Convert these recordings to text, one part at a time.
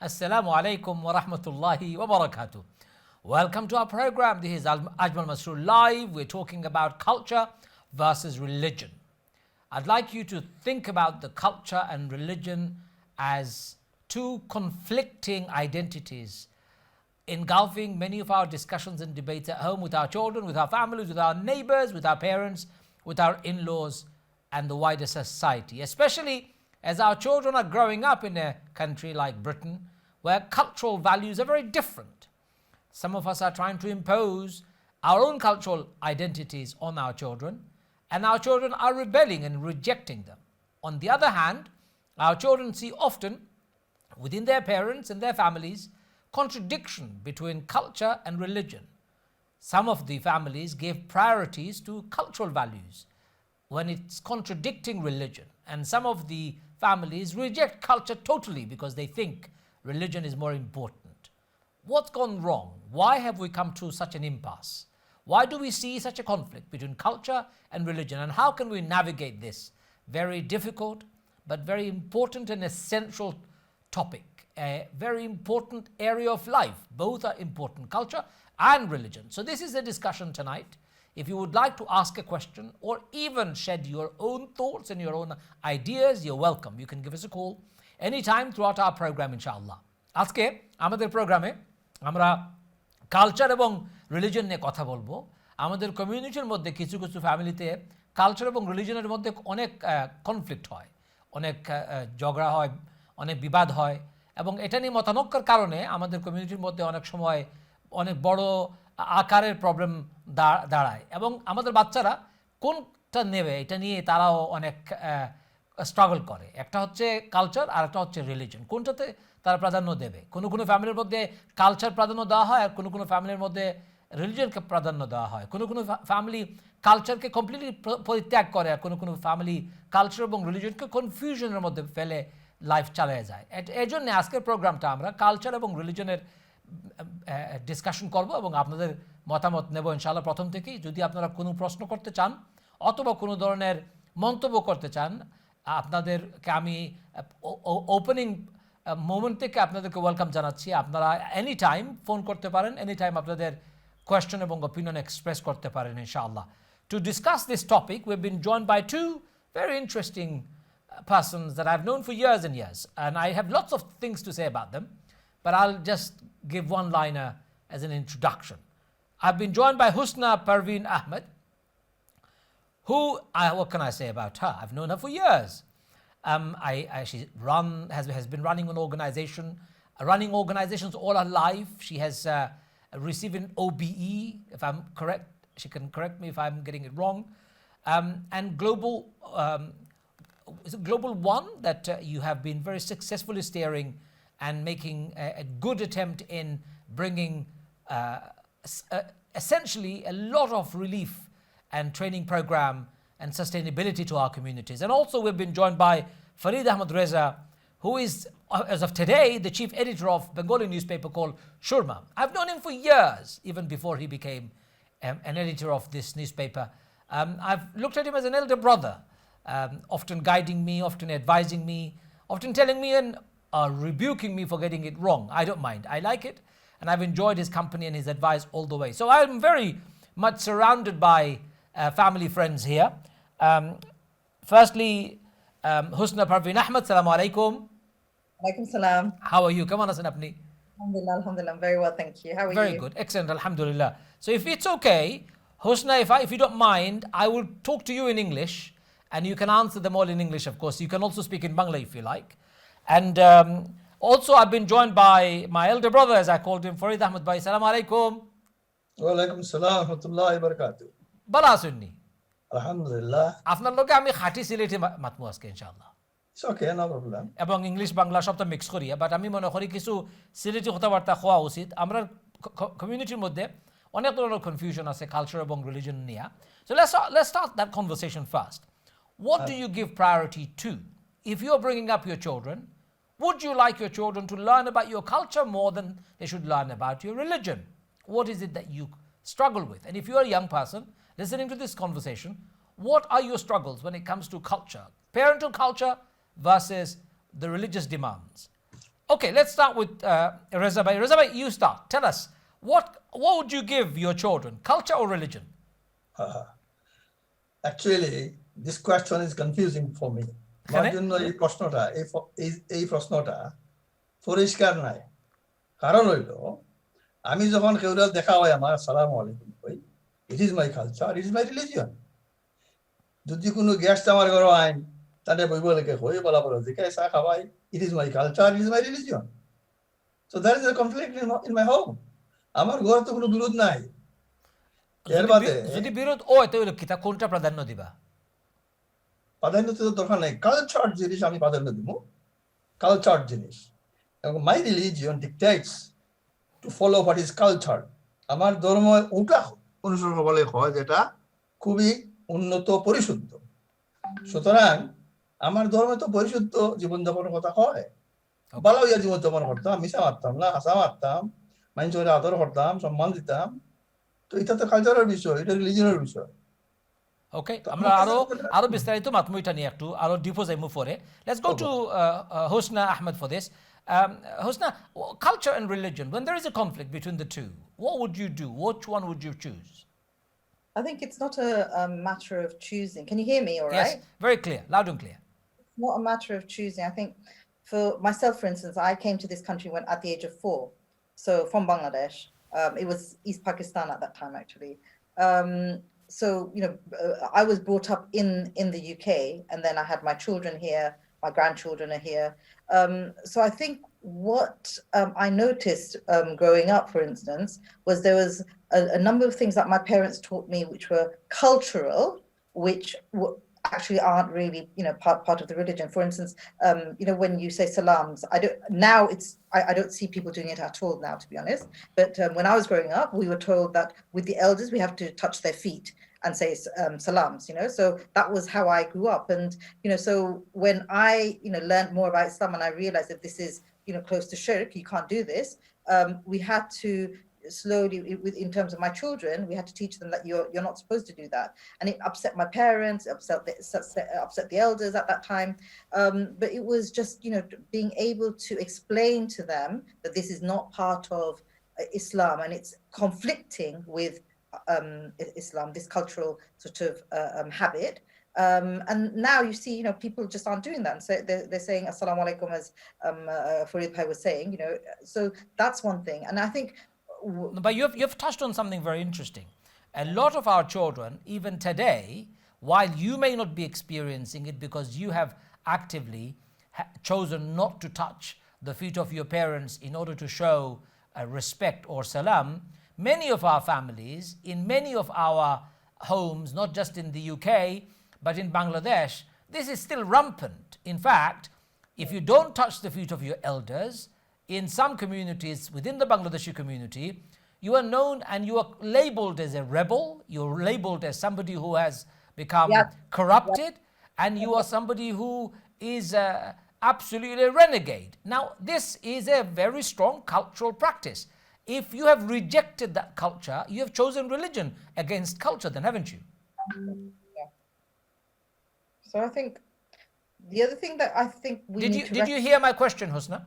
Assalamu alaikum wa rahmatullahi wa barakatuh. Welcome to our program. This is Ajmal Masroor live. We're talking about culture versus religion. I'd like you to think about the culture and religion as two conflicting identities engulfing many of our discussions and debates at home with our children, with our families, with our neighbors, with our parents, with our in-laws and the wider society, especially as our children are growing up in a country like Britain where cultural values are very different. Some of us are trying to impose our own cultural identities on our children, and our children are rebelling and rejecting them. On the other hand, our children see often within their parents and their families contradiction between culture and religion. Some of the families give priorities to cultural values when it's contradicting religion, and some of the families reject culture totally because they think religion is more important. What's gone wrong? Why have we come to such an impasse? Why do we see such a conflict between culture and religion? And how can we navigate this very difficult but very important and essential topic, a very important area of life? Both are important, culture and religion. So this is the discussion tonight. If you would like to ask a question or even shed your own thoughts and your own ideas, you're welcome. You can give us a call anytime throughout our program, inshallah. আজকে আমাদের প্রোগ্রামে আমরা culture এবং religion নিয়ে কথা বলবো। আমাদের কমিউনিটির মধ্যে কিছু কিছু ফ্যামিলিতে কালচার এবং রিলিজনের মধ্যে অনেক কনফ্লিক্ট হয়, অনেক ঝগড়া হয়, অনেক বিবাদ হয়, এবং এটা নিয়ে মতানৈক্যের কারণে আমাদের কমিউনিটির মধ্যে অনেক সময় অনেক বড় আকারের প্রবলেম দাঁড়ায়, এবং আমাদের বাচ্চারা কোনটা নেবে এটা নিয়ে তারাও অনেক স্ট্রাগল করে। একটা হচ্ছে কালচার আর একটা হচ্ছে রিলিজন, কোনটাতে তারা প্রাধান্য দেবে। কোনো কোনো ফ্যামিলির মধ্যে কালচার প্রাধান্য দেওয়া হয় আর কোনো কোনো ফ্যামিলির মধ্যে রিলিজনকে প্রাধান্য দেওয়া হয়। কোনো কোনো ফ্যামিলি কালচারকে কমপ্লিটলি পরিত্যাগ করে আর কোনো কোনো ফ্যামিলি কালচার এবং রিলিজনকে কনফিউশনের মধ্যে ফেলে লাইফ চালিয়ে যায়। এই জন্য আজকের প্রোগ্রামটা আমরা কালচার এবং রিলিজনের ডিসকাশন করব এবং আপনাদের মতামত নেব ইনশাআল্লাহ প্রথম থেকেই। যদি আপনারা কোনো প্রশ্ন করতে চান অথবা কোনো ধরনের মন্তব্য করতে চান, আপনাদেরকে আমি ওপেনিং মোমেন্ট থেকে আপনাদেরকে ওয়েলকাম জানাচ্ছি। আপনারা এনি টাইম ফোন করতে পারেন, এনি টাইম আপনাদের কোয়েশ্চেন এবং ওপিনিয়ন এক্সপ্রেস করতে পারেন ইনশাআল্লাহ। To discuss this topic we have been joined by two very interesting persons that I've known for years and years, and I have lots of things to say about them, but I'll just give one liner as an introduction. I've been joined by Husna Parveen Ahmed, who, what can I say about her? I've known her for years. She has been running running organizations all her life. She has received an OBE, if I'm correct. She can correct me if I'm getting it wrong. And Global One that you have been very successfully steering and making a good attempt in bringing essentially a lot of relief and training program and sustainability to our communities. And also we've been joined by Farid Ahmed Reza, who is, as of today, the chief editor of Bengali newspaper called Shurma. I've known him for years, even before he became an editor of this newspaper. I've looked at him as an elder brother, often guiding me, often advising me, often telling me and rebuking me for getting it wrong. I don't mind. I like it, and I've enjoyed his company and his advice all the way. So I'm very much surrounded by family friends here. Firstly, Husna Parveen Ahmed, Assalamu alaikum. Alaikum salam. How are you? Come on, Hasan Apni. Alhamdulillah, I'm very well, thank you. How are you? Very good, excellent, alhamdulillah. So if it's okay, Husna, if you don't mind, I will talk to you in English, and you can answer them all in English, of course. You can also speak in Bangla if you like. And also I've been joined by my elder brother, as I called him, Farid Ahmed Bhai. Assalamu alaikum. Wa alaikum salam wa rahmatullahi wa barakatuh. Bala sunni. Alhamdulillah. আপনার লোকে আমি খাঁটি সিলেটি মাতমু আজকে ইনশাআল্লাহ। It's okay, no problem. এবং English Bangla সবটা mix করি, but আমি মনে করি কিছু সিলেটি কথাবার্তা হওয়া উচিত। আমরা কমিউনিটির মধ্যে অনেক ধরনের কনফিউশন আছে কালচার এবং রিলিজন নিয়ে। So let's start that conversation first. What do you give priority to? If you're bringing up your children, would you like your children to learn about your culture more than they should learn about your religion? What is it that you struggle with? And if you're a young person listening to this conversation, what are your struggles when it comes to culture, parental culture versus the religious demands? Okay, let's start with Reza Bhai. Reza Bhai, you start. Tell us, what would you give your children, culture or religion? Actually, this question is confusing for me. আমার এখানে? জন্য এই প্রশ্নটা পরিষ্কার নাই। কারণ হইল আমি যখন কেউরা দেখা হয় আমার আসসালামু আলাইকুম কই, it is my culture, it is my religion. যদি কোনো গেস্ট আমার ঘরে আইন তাহলে বইব লেগে হই বলা বলো যে চা খাওয়াই, it is my culture, it is my religion. So that is a conflict in my home. আমার ঘরে তো কোনো বিরোধ নাই। এর বাদে যদি বিরোধ হয় তাহলে কি তা কোনটা প্রাধান্য দিবা? প্রাধান্য তো দরকার নাই, কালচার জিনিস আমি প্রাধান্য দিব, কালচার জিনিস। এবং মাই religion ডিকটেটস to follow what is culture. আমার ধর্ম ওটা অনুসরণ বলে হয় যেটা খুবই উন্নত পরিশুদ্ধ। সুতরাং আমার ধর্মে তো পরিশুদ্ধ জীবনযাপনের কথা হয়। ভালো হইয়া জীবনযাপন করতাম, মিশা মারতাম না, হাসা মারতাম, মানুষের আদর করতাম, সম্মান দিতাম। তো এটা তো কালচারের বিষয়, এটা রিলিজিয়নের বিষয়। ওকে, আমরা আরো বিস্তারিত মাতমুইটা নিয়ে একটু আরো ডিপো যাইমু পরে। Let's go two Husna Ahmed for this. Husna, culture and religion, when there is a conflict between the two, what would you do? Which one would you choose? I think it's not a matter of choosing. Can you hear me all right? Yes, very clear, loud and clear. It's not a matter of choosing. I think for myself, for instance, I came to this country when at the age of 4. So from Bangladesh. It was East Pakistan at that time, actually. So, I was brought up in the UK, and then I had my children here, my grandchildren are here. So I think what I noticed growing up, for instance, was there was a number of things that my parents taught me which were cultural, which actually aren't really, part of the religion. For instance, when you say salams, I don't see people doing it at all now, to be honest. But when I was growing up, we were told that with the elders, we have to touch their feet and say salams, so that was how I grew up. And, so when I, learned more about Islam and I realized that this is, close to shirk, you can't do this, we had to slowly, in terms of my children, we had to teach them that you're not supposed to do that. And it upset my parents, upset the elders at that time. But it was just, being able to explain to them that this is not part of Islam and it's conflicting with Islam, this cultural sort of habit. And now you see, people just aren't doing that. And so they're saying Assalamu alaikum, as Farid Bhai was saying, so that's one thing. And I think but you've touched on something very interesting. A lot of our children, even today, while you may not be experiencing it because you have actively chosen not to touch the feet of your parents in order to show respect or salam, many of our families, in many of our homes, not just in the UK, but in Bangladesh, this is still rampant. In fact, if you don't touch the feet of your elders, in some communities within the Bangladeshi community, you are known and you are labeled as a rebel, you're labeled as somebody who has become corrupted, and you are somebody who is absolutely a renegade. Now, this is a very strong cultural practice. If you have rejected that culture, you have chosen religion against culture, then haven't you? Yeah. So I think the other thing that I think we need to... Did you hear my question, Husna?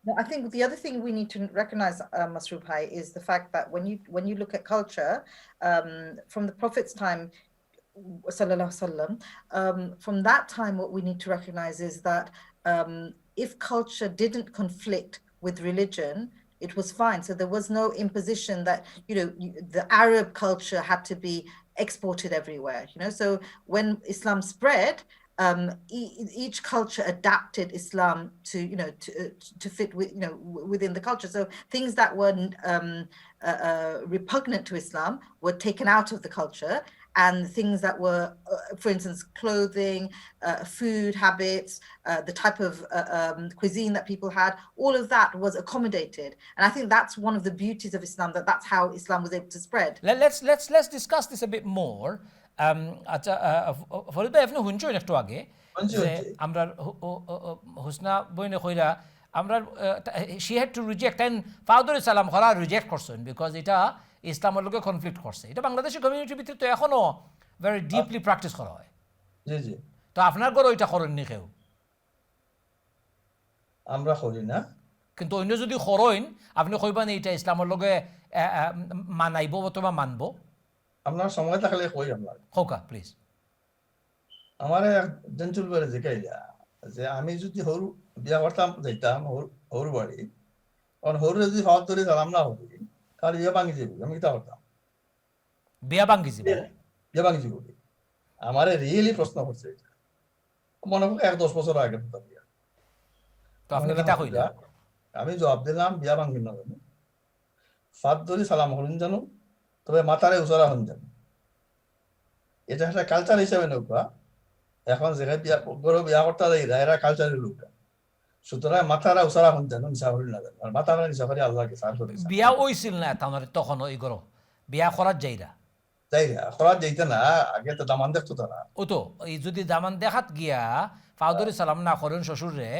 No, I think the other thing we need to recognize, Masroor Bhai, is the fact that when you look at culture, from the Prophet's time, sallallahu alaihi wasallam, from that time, what we need to recognize is that if culture didn't conflict with religion, it was fine. So there was no imposition that, the Arab culture had to be exported everywhere, So when Islam spread, each culture adapted Islam to fit within the culture. So things that were repugnant to Islam were taken out of the culture, and things that were, for instance, clothing, food habits, the type of cuisine that people had, all of that was accommodated. And I think that's one of the beauties of Islam, that's how Islam was able to spread. Let's discuss this a bit more. আচ্ছা, ফরিদ ভাই আপনি শুনছেন একটু আগে যে আমরা হুসনা বইনে কইরা আমরা she had to reject and ফাউদুর সালাম খরা রিজেক্ট করছেন বিকজ এটা ইসলামের লগে কনফ্লিক্ট করছে। এটা বাংলাদেশের কমিউনিটির ভিতরে তো এখনো ভেরি ডিপলি প্র্যাকটিস করা হয়। জি জি। তো আপনার ঘরে ওইটা করেননি কেউ? আমরা করি না। কিন্তু অন্য যদি খরইন আপনি কইবা না এটা ইসলামের লগে মানাইব অথবা মানব আপনার সময় থাকলে কই আপনার খোকা প্লিজ আমার একজন চুলবারে জিকাইলা যে আমি যদি হরু বিয়া করতাম যাইতাম হরু বাড়ি কারণ হরু যদি ফাওয়াত ধরে সালাম না হবি তাহলে বিয়া ভাঙি যাবি আমি কিতা করতাম বিয়া ভাঙ্গি যাব বিয়া ভাঙি যাবি আমার রিয়েলি প্রশ্ন করছে এটা মনে হয় 1-10 বছর আগে বিয়া তো আপনি কিতা কইলা আমি জবাব দিলাম বিয়া ভাঙবি না জানো ফাত ধরে সালাম হরুন জানো তবে মাথারে উচরা হন জানো এটা একটা কালচার হিসেবে নৌকা এখন যেখানে বিয়া বড় বিয়া করতে যাই এরা কালচারের লোকটা সুতরাং মাথারা উসারা হন জানো নিশা হরি না জানো আর মাথারা নিশা করে আল্লাহকে সার করে বিয়া হইছিল না তাহলে তখন ওই গরো বিয়া করার যাইরা যাই না খরা যাইতে না আগে তো দামান দেখতো তারা ও তো এই যদি দামান দেখাত গিয়া ফাউদরি সালাম না করেন শ্বশুরে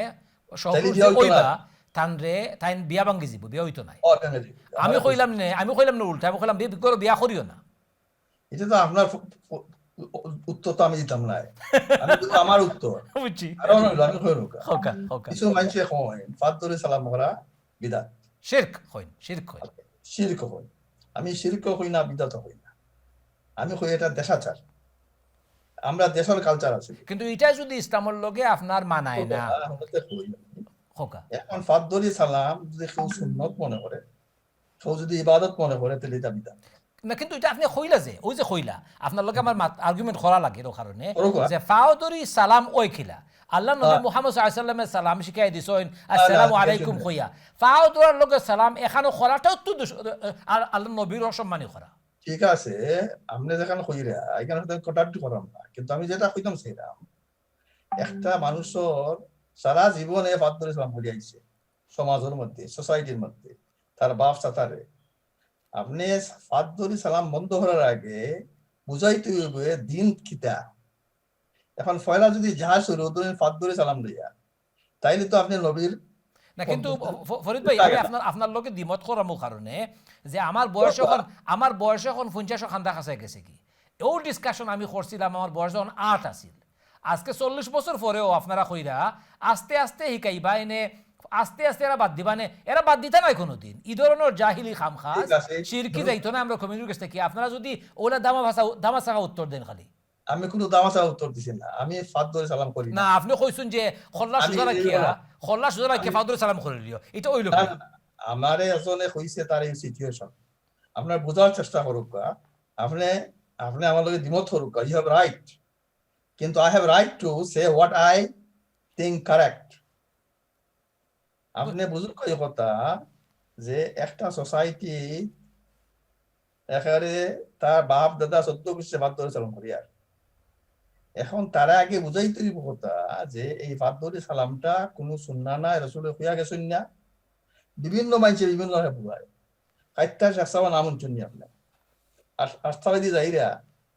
তাইলে শ্বশুর বিয়া হইতো কইবা না। তানরে তাইন বিয়া ভাঙ্গি যাব বিয়া হইতো নাই ও কেন জি? আমি কইলাম না উল্টা আমি কইলাম বিয়া করিও না এটা তো আপনার উত্তর তো আমি দিতাম না আমি তো আমার উত্তর বুঝছি কারণ হইলো আমি কই নৌকা হোকা হোকা কিছু মানুষে কয় ফাত ধরে সালাম করা বিদাত শিরক হইন শিরক হইন শিরক হই আমি শিরক হই না বিদাত হই না আমি কই এটা দেশাচার আমরা দেশের কালচার আছে কিন্তু এটা যদি ইসলামের লগে আপনার মানায় না হোকা এখন ফাত ধরে সালাম যদি কেউ সুন্নত মনে করে কেউ যদি ইবাদত মনে করে তাহলে এটা বিদাত না কিন্তু এটা আপনি কইলা যে ওই যে কইলা আপনার লগে আমার আর্গুমেন্ট করা লাগে এর কারণে করবা। যে ফাউদরি সালাম ওই খিলা আল্লাহ নবী মুহাম্মদ সাল্লাল্লাহু আলাইহি ওয়াসাল্লামের সালাম শিখাই দিছেন আসসালামু আলাইকুম কইয়া ফাউদরার লগে সালাম এখানে করাটাও তো আল্লাহ নবীর অসম্মানী করা ঠিক আছে আপনি যেখানে কইরা এখানে তো কটাক্ট করাম না কিন্তু আমি যেটা কইতাম সেরাম একটা মানুষের সারা জীবনে ফাত ধরে সালাম করি আইছে সমাজের মধ্যে সোসাইটির মধ্যে তার বাপ চাচারে আপনি ফাত ধরে সালাম বন্ধ করার আগে বুঝাইতে হইবে দিন কিতা এখন ফয়লা যদি যাহা শুরু ফাত ধরে সালাম দিয়া তাইলে তো আপনি নবীর না কিন্তু ফরিদ ভাই আমি আপনার লগে দ্বিমত করামো কারণে যে আমার বয়স এখন 50 খান্দা কাছে গেছে কি ও ডিসকাশন আমি করছিলাম আমার বয়স যখন 8 আছিল আজকে 40 বছর পরেও আপনারা কইরা আস্তে আস্তে শিখাইবা এনে আস্তে আস্তে এরা বাদ দিবা এরা বাদ দিতে নাই কোনোদিন এই ধরনের জাহিলি খামখাস শিরকি যাইতো না আমরা কমিউনিটির কাছ থেকে আপনারা যদি ওলা দামা উত্তর দেন খালি আমি কোনো দামাসা উত্তর দিছি না আমি ফাত ধরে সালাম করি না আপনি কইছেন যে খল্লা সুজা রাখিয়া ফাউদরে সালাম করে লিও এটা ওই লোক আমারে আসলে কইছে তার এই সিচুয়েশন আপনার বোঝার চেষ্টা করুক আপনি আপনি আমার লগে দ্বিমত করুক ইউ হ্যাভ রাইট কিন্তু I have right to say what I think correct আপনি বুঝুক এই কথা যে একটা সোসাইটি এখানে তার বাপ দাদা 14 বিশ্বে বাদ ধরে সালাম করি আর এখন তারা আগে বুঝাইতে দিব কথা যে এই বাদ ধরে সালামটা কোনো সুন্নাহ না রাসূলের কইয়া গেছেন না বিভিন্ন মানুষের বিভিন্ন ভাবে বুঝায় কাইত্তা শাসাওয়া নামন চুনি আপনি আর আস্তাবাদী যাইরা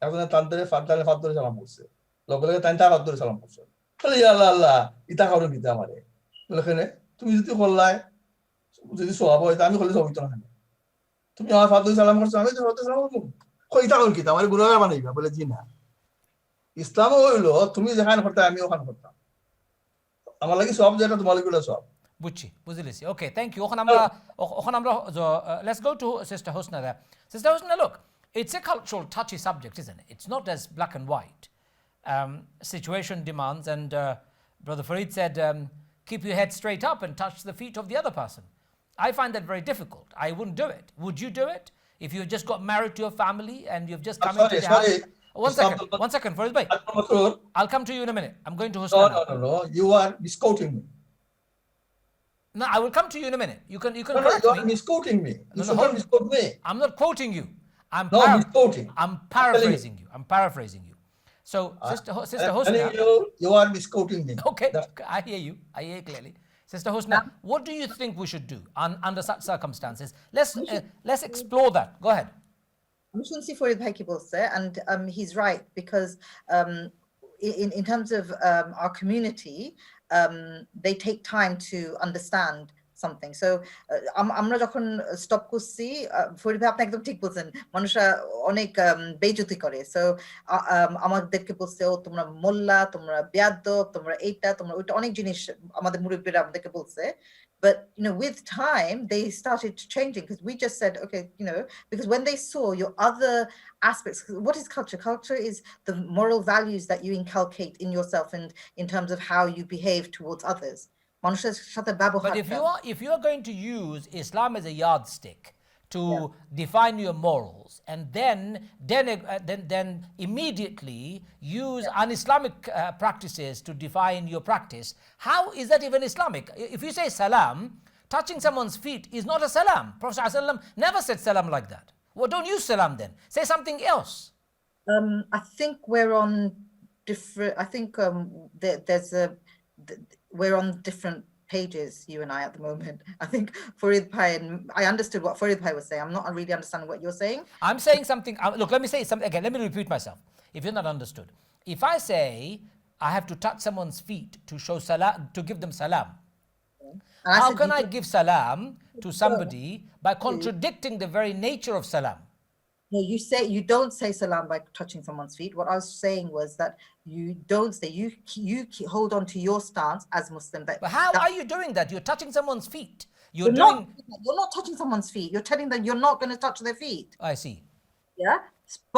এখন তান্ত্রে ফাত ধরে সালাম করছে লগে লগে তান্তা ফাত ধরে সালাম করছে বলে আল্লাহ আল্লাহ ইতা করো কিতা আমারে বলে তুমি যদি করলাই যদি সওয়াব হয় আমি করলে সওয়াব হইতো না তুমি আমার ফাত ধরে সালাম করছো আমি তো ফাত ধরে সালাম করব কই ইতা করো কিতা আমারে গুনাহগার বানাইবা বলে জি না ইসলাম হইলো তুমি যেখানে করতে আমি ওখানে করতাম আমার লাগি সব যেটা তোমার লাগি সব বুঝছি বুঝিলেছি ওকে থ্যাংক ইউ ওখানে আমরা let's go to sister Hosna there sister Hosna look it's a cultural touchy subject isn't it it's not as black and white situation demands and brother Farid said keep your head straight up and touch the feet of the other person I find that very difficult I wouldn't do it would you do it if you just got married to your family and you've just come into the house one second Farid bhai I'll come to you in a minute I'm going to Hosna no you are misquoting me no I will come to you in a minute you can you correct are me misquoting me you No, should hold not misquote me I'm not quoting you misquoting I'm paraphrasing you so sister Hosna you are misquoting me okay I hear you clearly sister Hosna what do you think we should do under such circumstances let's explore that go ahead আমি শুনছি ফরিদ ভাই কি বলছে and he's right because in terms of our community they take time to understand something so আমরা যখন stop করছি ফরিদ ভাই আপনি একদম ঠিক বলছেন মানুষরা অনেক বেইজ্জতি করে সো আমাদেরকে বলছে ও তোমরা মোল্লা তোমরা বেয়াদব তোমরা এইটা তোমরা ওইটা অনেক জিনিস আমাদের মুরব্বিরা আমাদেরকে বলছে But with time, they started changing, because we just said, okay, because when they saw your other aspects, what is culture? Culture is the moral values that you inculcate in yourself and in terms of how you behave towards others. মানুষের সাথে But ব্যবহারটা, if you are going to use Islam as a yardstick to define your morals, and then immediately use un-Islamic practices to define your practice, how is that even Islamic? If you say salam, touching someone's feet is not a salam. Prophet ﷺ never said salam like that. Well, don't use salam then. Say something else. I think we're on different. I think we're on different pages, you and I, at the moment. I think Farid Bhai, and I understood what Farid Bhai was saying. I'm not really understanding what you're saying. I'm saying something. Look, let me say something again. Let me repeat myself. If you're not understood, if I say I have to touch someone's feet to show salam, to give them salam, how can I give salam to somebody by contradicting the very nature of salam? No, you don't say salam by touching someone's feet. What I was saying was that you don't say, you hold on to your stance as Muslim. But how are you doing that? You're touching someone's feet. You're not touching someone's feet. You're telling them you're not going to touch their feet. I see. Yeah.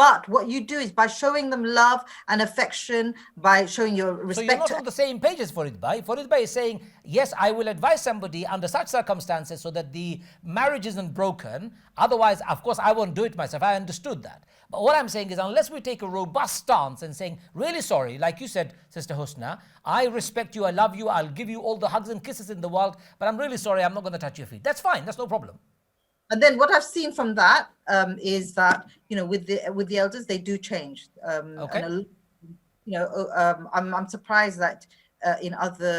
But what you do is by showing them love and affection, by showing your respect. So you're not on the same page as Farid Bhai. Farid Bhai is saying, yes, I will advise somebody under such circumstances so that the marriage isn't broken. Otherwise, of course, I won't do it myself. I understood that. But what I'm saying is, unless we take a robust stance and saying, really sorry, like you said, Sister Husna, I respect you, I love you, I'll give you all the hugs and kisses in the world, but I'm really sorry, I'm not going to touch your feet. That's fine. That's no problem. And then what I've seen from that is that with the elders, they do change. Okay. And I'm surprised that in other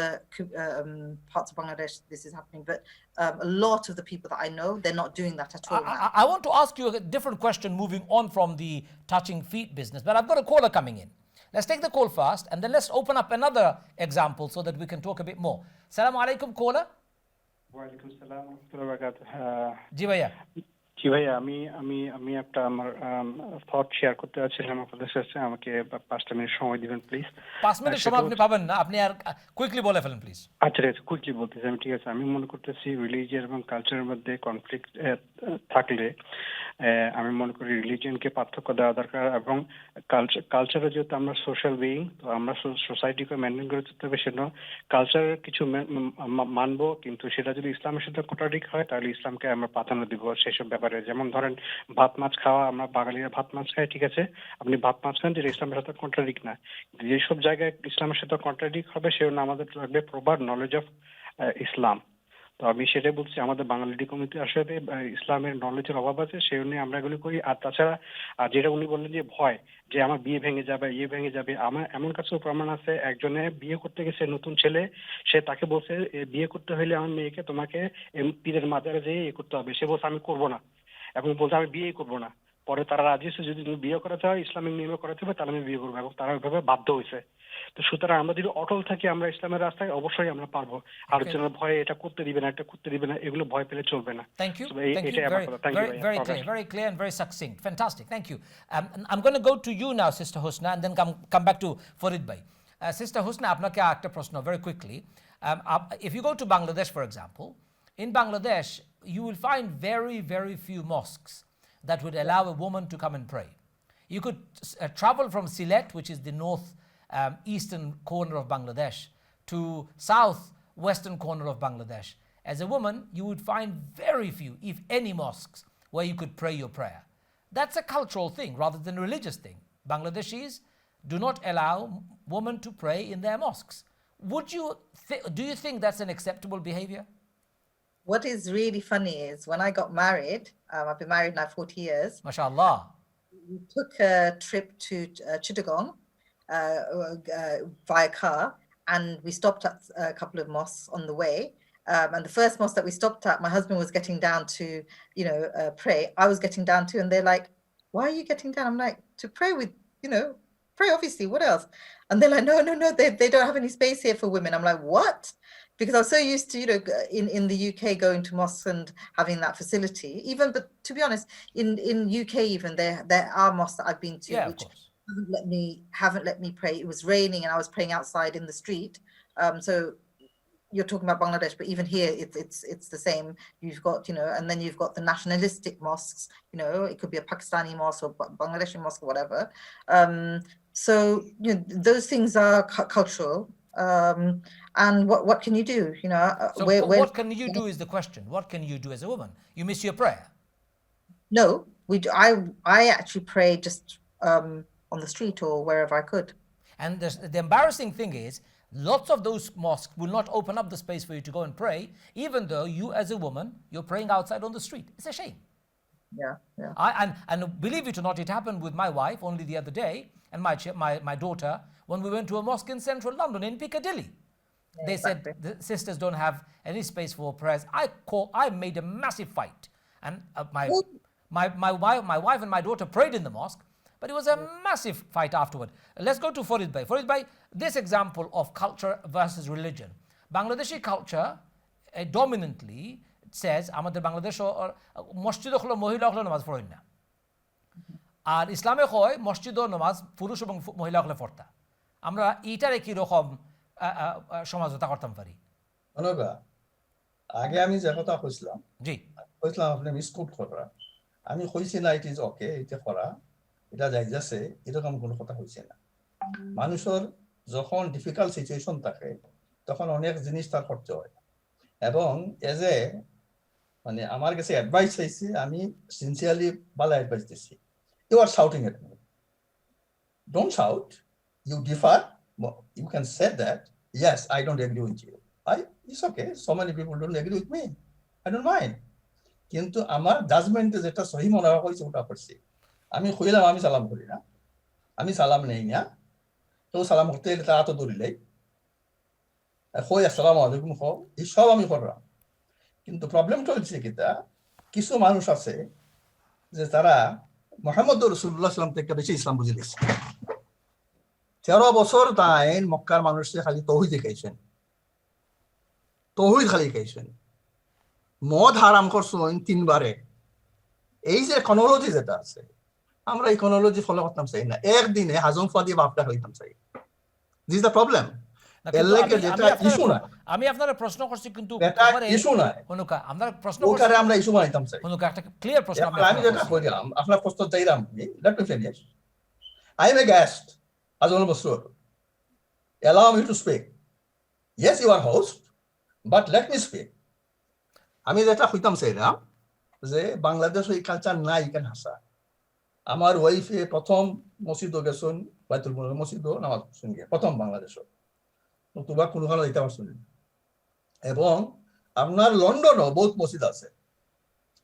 parts of Bangladesh this is happening, but a lot of the people that I know, they're not doing that at all. I want to ask you a different question, moving on from the touching feet business, but I've got a caller coming in. Let's take the call first, and then let's open up another example so that we can talk a bit more. Assalamu alaikum, caller. ওয়ালাইকুম সালাম ওয়া বারাকাতুহু। জি ভাইয়া। জি ভাইয়া, আমি একটা আমার thought share করতে যাচ্ছিলাম আপনাদের সাথে। আমাকে 5টা মিনিট সময় দিবেন প্লিজ। 5 মিনিট সময় আপনি পাবেন না, আপনি আর কুইকলি বলে ফেলেন প্লিজ। আচ্ছা ঠিক আছে, কুইকলি বলতেছি আমি, ঠিক আছে। আমি মনে করতেছি রিলিজিয়ন এবং কালচারের মধ্যে কনফ্লিক্ট থাকলে আমি মনে করি রিলিজিয়নকে পার্থক্য দেওয়া দরকার, এবং কালচারে যেহেতু আমরা সোশ্যাল বিইং, তো আমরা সোসাইটিকে মেনটেন করে চলতে হবে, সেজন্য কালচারের কিছু মানবো, কিন্তু সেটা যদি ইসলামের সাথে কন্ট্রাডিক্ট হয় তাহলে ইসলামকে আমরা প্রাধান্য দিব সেসব ব্যাপারে। যেমন ধরেন ভাত মাছ খাওয়া, আমরা বাঙালিরা ভাত মাছ খাই, ঠিক আছে, আপনি ভাত মাছ খান, যেটা ইসলামের সাথে কন্ট্রাডিক্ট না। যেসব জায়গায় ইসলামের সাথে কন্ট্রাডিক্ট হবে সেজন্য আমাদের লাগবে প্রপার নলেজ অফ ইসলাম। তো আমি সেটাই বলছি, আমাদের বাঙালি কমিউনিটি আসলে ইসলামের নলেজের অভাব আছে, সেই জন্য আমরা এগুলি করি। আর তাছাড়া যেটা উনি বললেন যে ভয়, যে আমার বিয়ে ভেঙে যাবে, ভেঙে যাবে, আমার এমন কাছেও প্রমাণ আছে, একজনে বিয়ে করতে গেছে, নতুন ছেলে, সে তাকে বলছে বিয়ে করতে হলে আমার মেয়েকে তোমাকে পীরের মাজারে যেয়ে করতে হবে। সে বলছে আমি করবো না, এবং বলছে আমি বিয়েই করবো না। পরে তারা রাজি হয়েছে, যদি তুমি বিয়ে করাতে হয়, ইসলামিক নিয়মে করাতে হবে, তাহলে আমি বিয়ে করবো, এবং তারা ওইভাবে বাধ্য হয়েছে। তো সুতরাং আমরা যদি অটল থাকি আমরা ইসলামের রাস্তায়, অবশ্যই আমরা পারবো। আর জন্য ভয়ে এটা করতে দিবে না, এটা করতে দিবে না, এগুলো ভয় পেলে চলবে না। Thank you. Very clear and very succinct. Fantastic. Thank you. I'm going to go to you now, Sister Husna, and then come back to Farid Bhai. Sister Husna, আপনাকে একটা প্রশ্ন very quickly. If you go to Bangladesh, for example, in Bangladesh, you will find very few mosques that would allow a woman to come and pray. You could travel from Sylhet, which is the north eastern corner of Bangladesh, to southwestern corner of Bangladesh. As a woman, you would find very few, if any, mosques where you could pray your prayer. That's a cultural thing rather than a religious thing. Bangladeshis do not allow women to pray in their mosques. Do you think that's an acceptable behavior? What is really funny is when I got married, I've been married now 40 years. MashaAllah. We took a trip to Chittagong via car, and we stopped at a couple of mosques on the way. And the first mosque that we stopped at, my husband was getting down to, pray. I was getting down too, and they're like, "Why are you getting down?" I'm like, "To pray with, pray obviously. What else?" And they're like, "No, they don't have any space here for women." I'm like, "What?" Because I was so used to, in the UK going to mosques and having that facility. But to be honest, in UK even there are mosques that I've been to, which haven't let me pray. It was raining and I was praying outside in the street. So you're talking about Bangladesh, but even here it's the same. You've got, and then you've got the nationalistic mosques, it could be a Pakistani mosque or Bangladeshi mosque or whatever. So those things are cultural. And what can you do? So what can you do is the question. What can you do as a woman? You miss your prayer. No, I actually pray just on the street or wherever I could. And the embarrassing thing is, lots of those mosques will not open up the space for you to go and pray, even though you as a woman, you're praying outside on the street. It's a shame. Yeah. And believe it or not, it happened with my wife only the other day and my daughter when we went to a mosque in central London in Piccadilly. They said the sisters don't have any space for prayers. I made a massive fight, and my wife and my daughter prayed in the mosque, but it was a massive fight afterward. Let's go to Farid Bhai. Farid Bhai, this example of culture versus religion. Bangladeshi culture dominantly says, আমাদের বাংলাদেশ মসজিদ হলো মহিলা হলো নামাজ পড়েন না, আর ইসলামে হয় মসজিদ ও নামাজ পুরুষ এবং মহিলা হলে পড়তা। আমরা এইটার একই রকম সমাজতা করতাম পারি। আগে আমি যে কথা কইছিলাম, জি কইছিলাম আপনি মিসকোট করা, আমি কইছি না ইট ইজ ওকে, এটা করা, এটা যাইতেছে, এরকম কোনো কথা হইছে না। মানুষের যখন ডিফিকাল্ট সিচুয়েশন থাকে তখন অনেক জিনিস তার করতে হয়, এবং এজ এ মানে আমার কাছে অ্যাডভাইস চাইছি, আমি সিনসিয়ারলি ভালো অ্যাডভাইস দিচ্ছি। You are shouting at me, don't shout, you differ, you can say that yes, I don't agree with you. It's okay, so many people don't agree with me, I don't mind. কিন্তু আমার জাজমেন্টে যেটা সহি মনে হয়েছে ওটা করছি। আমি কইলাম আমি সালাম করি না, আমি সালাম নেই না, তো সালাম করতে এলে তারা তো দৌড়িলেই কই আসসালামু আলাইকুম হও, এই সব আমি করলাম। কিন্তু প্রবলেমটা হচ্ছে কিটা, কিছু মানুষ আছে যে তারা মুহাম্মদ রাসূলুল্লাহ সাল্লাল্লাহু আলাইহি ওয়াসাল্লাম থেকে বেশি ইসলাম বুঝে গেছে। 13 বছর তাই মক্কার মানুষকে খালি তৌহিদ শিখাইছেন, তৌহিদ খালি শিখাইছেন, মদ হারাম করছেন 3 বারে। এই যে ক্রোনোলজি যেটা আছে, আমরা এই ক্রোনোলজি ফলো করতাম চাই না, একদিনে হাজম ফাদি বাপটা হইতাম চাই। This is the problem. আমি আপনার প্রশ্ন করছি, কিন্তু ইস্যু নাই হনুকা আপনার প্রশ্ন ওটারে আমরা ইস্যু বানাইতাম চাই। হনুকা একটা ক্লিয়ার প্রশ্ন আমি যেটা কইলাম, আপনার প্রশ্ন চাইলাম, let me finish. I M a guest, Ajmal Masroor, allow me to speak. Yes, you are host, but let me speak. আমি যেটা কইতাম চাইলাম যে বাংলাদেশ এই কালচার নাই কেন হাসা। আমার ওয়াইফে প্রথম মসজিদও গেছেন, বাইতুল মুকাররম মসজিদও নামাজ পড়ছেন গিয়ে প্রথম বাংলাদেশও, নতুবা কোনোখানে যাইতে পারছেন। এবং আপনার লন্ডনও বহুত মসজিদ আছে,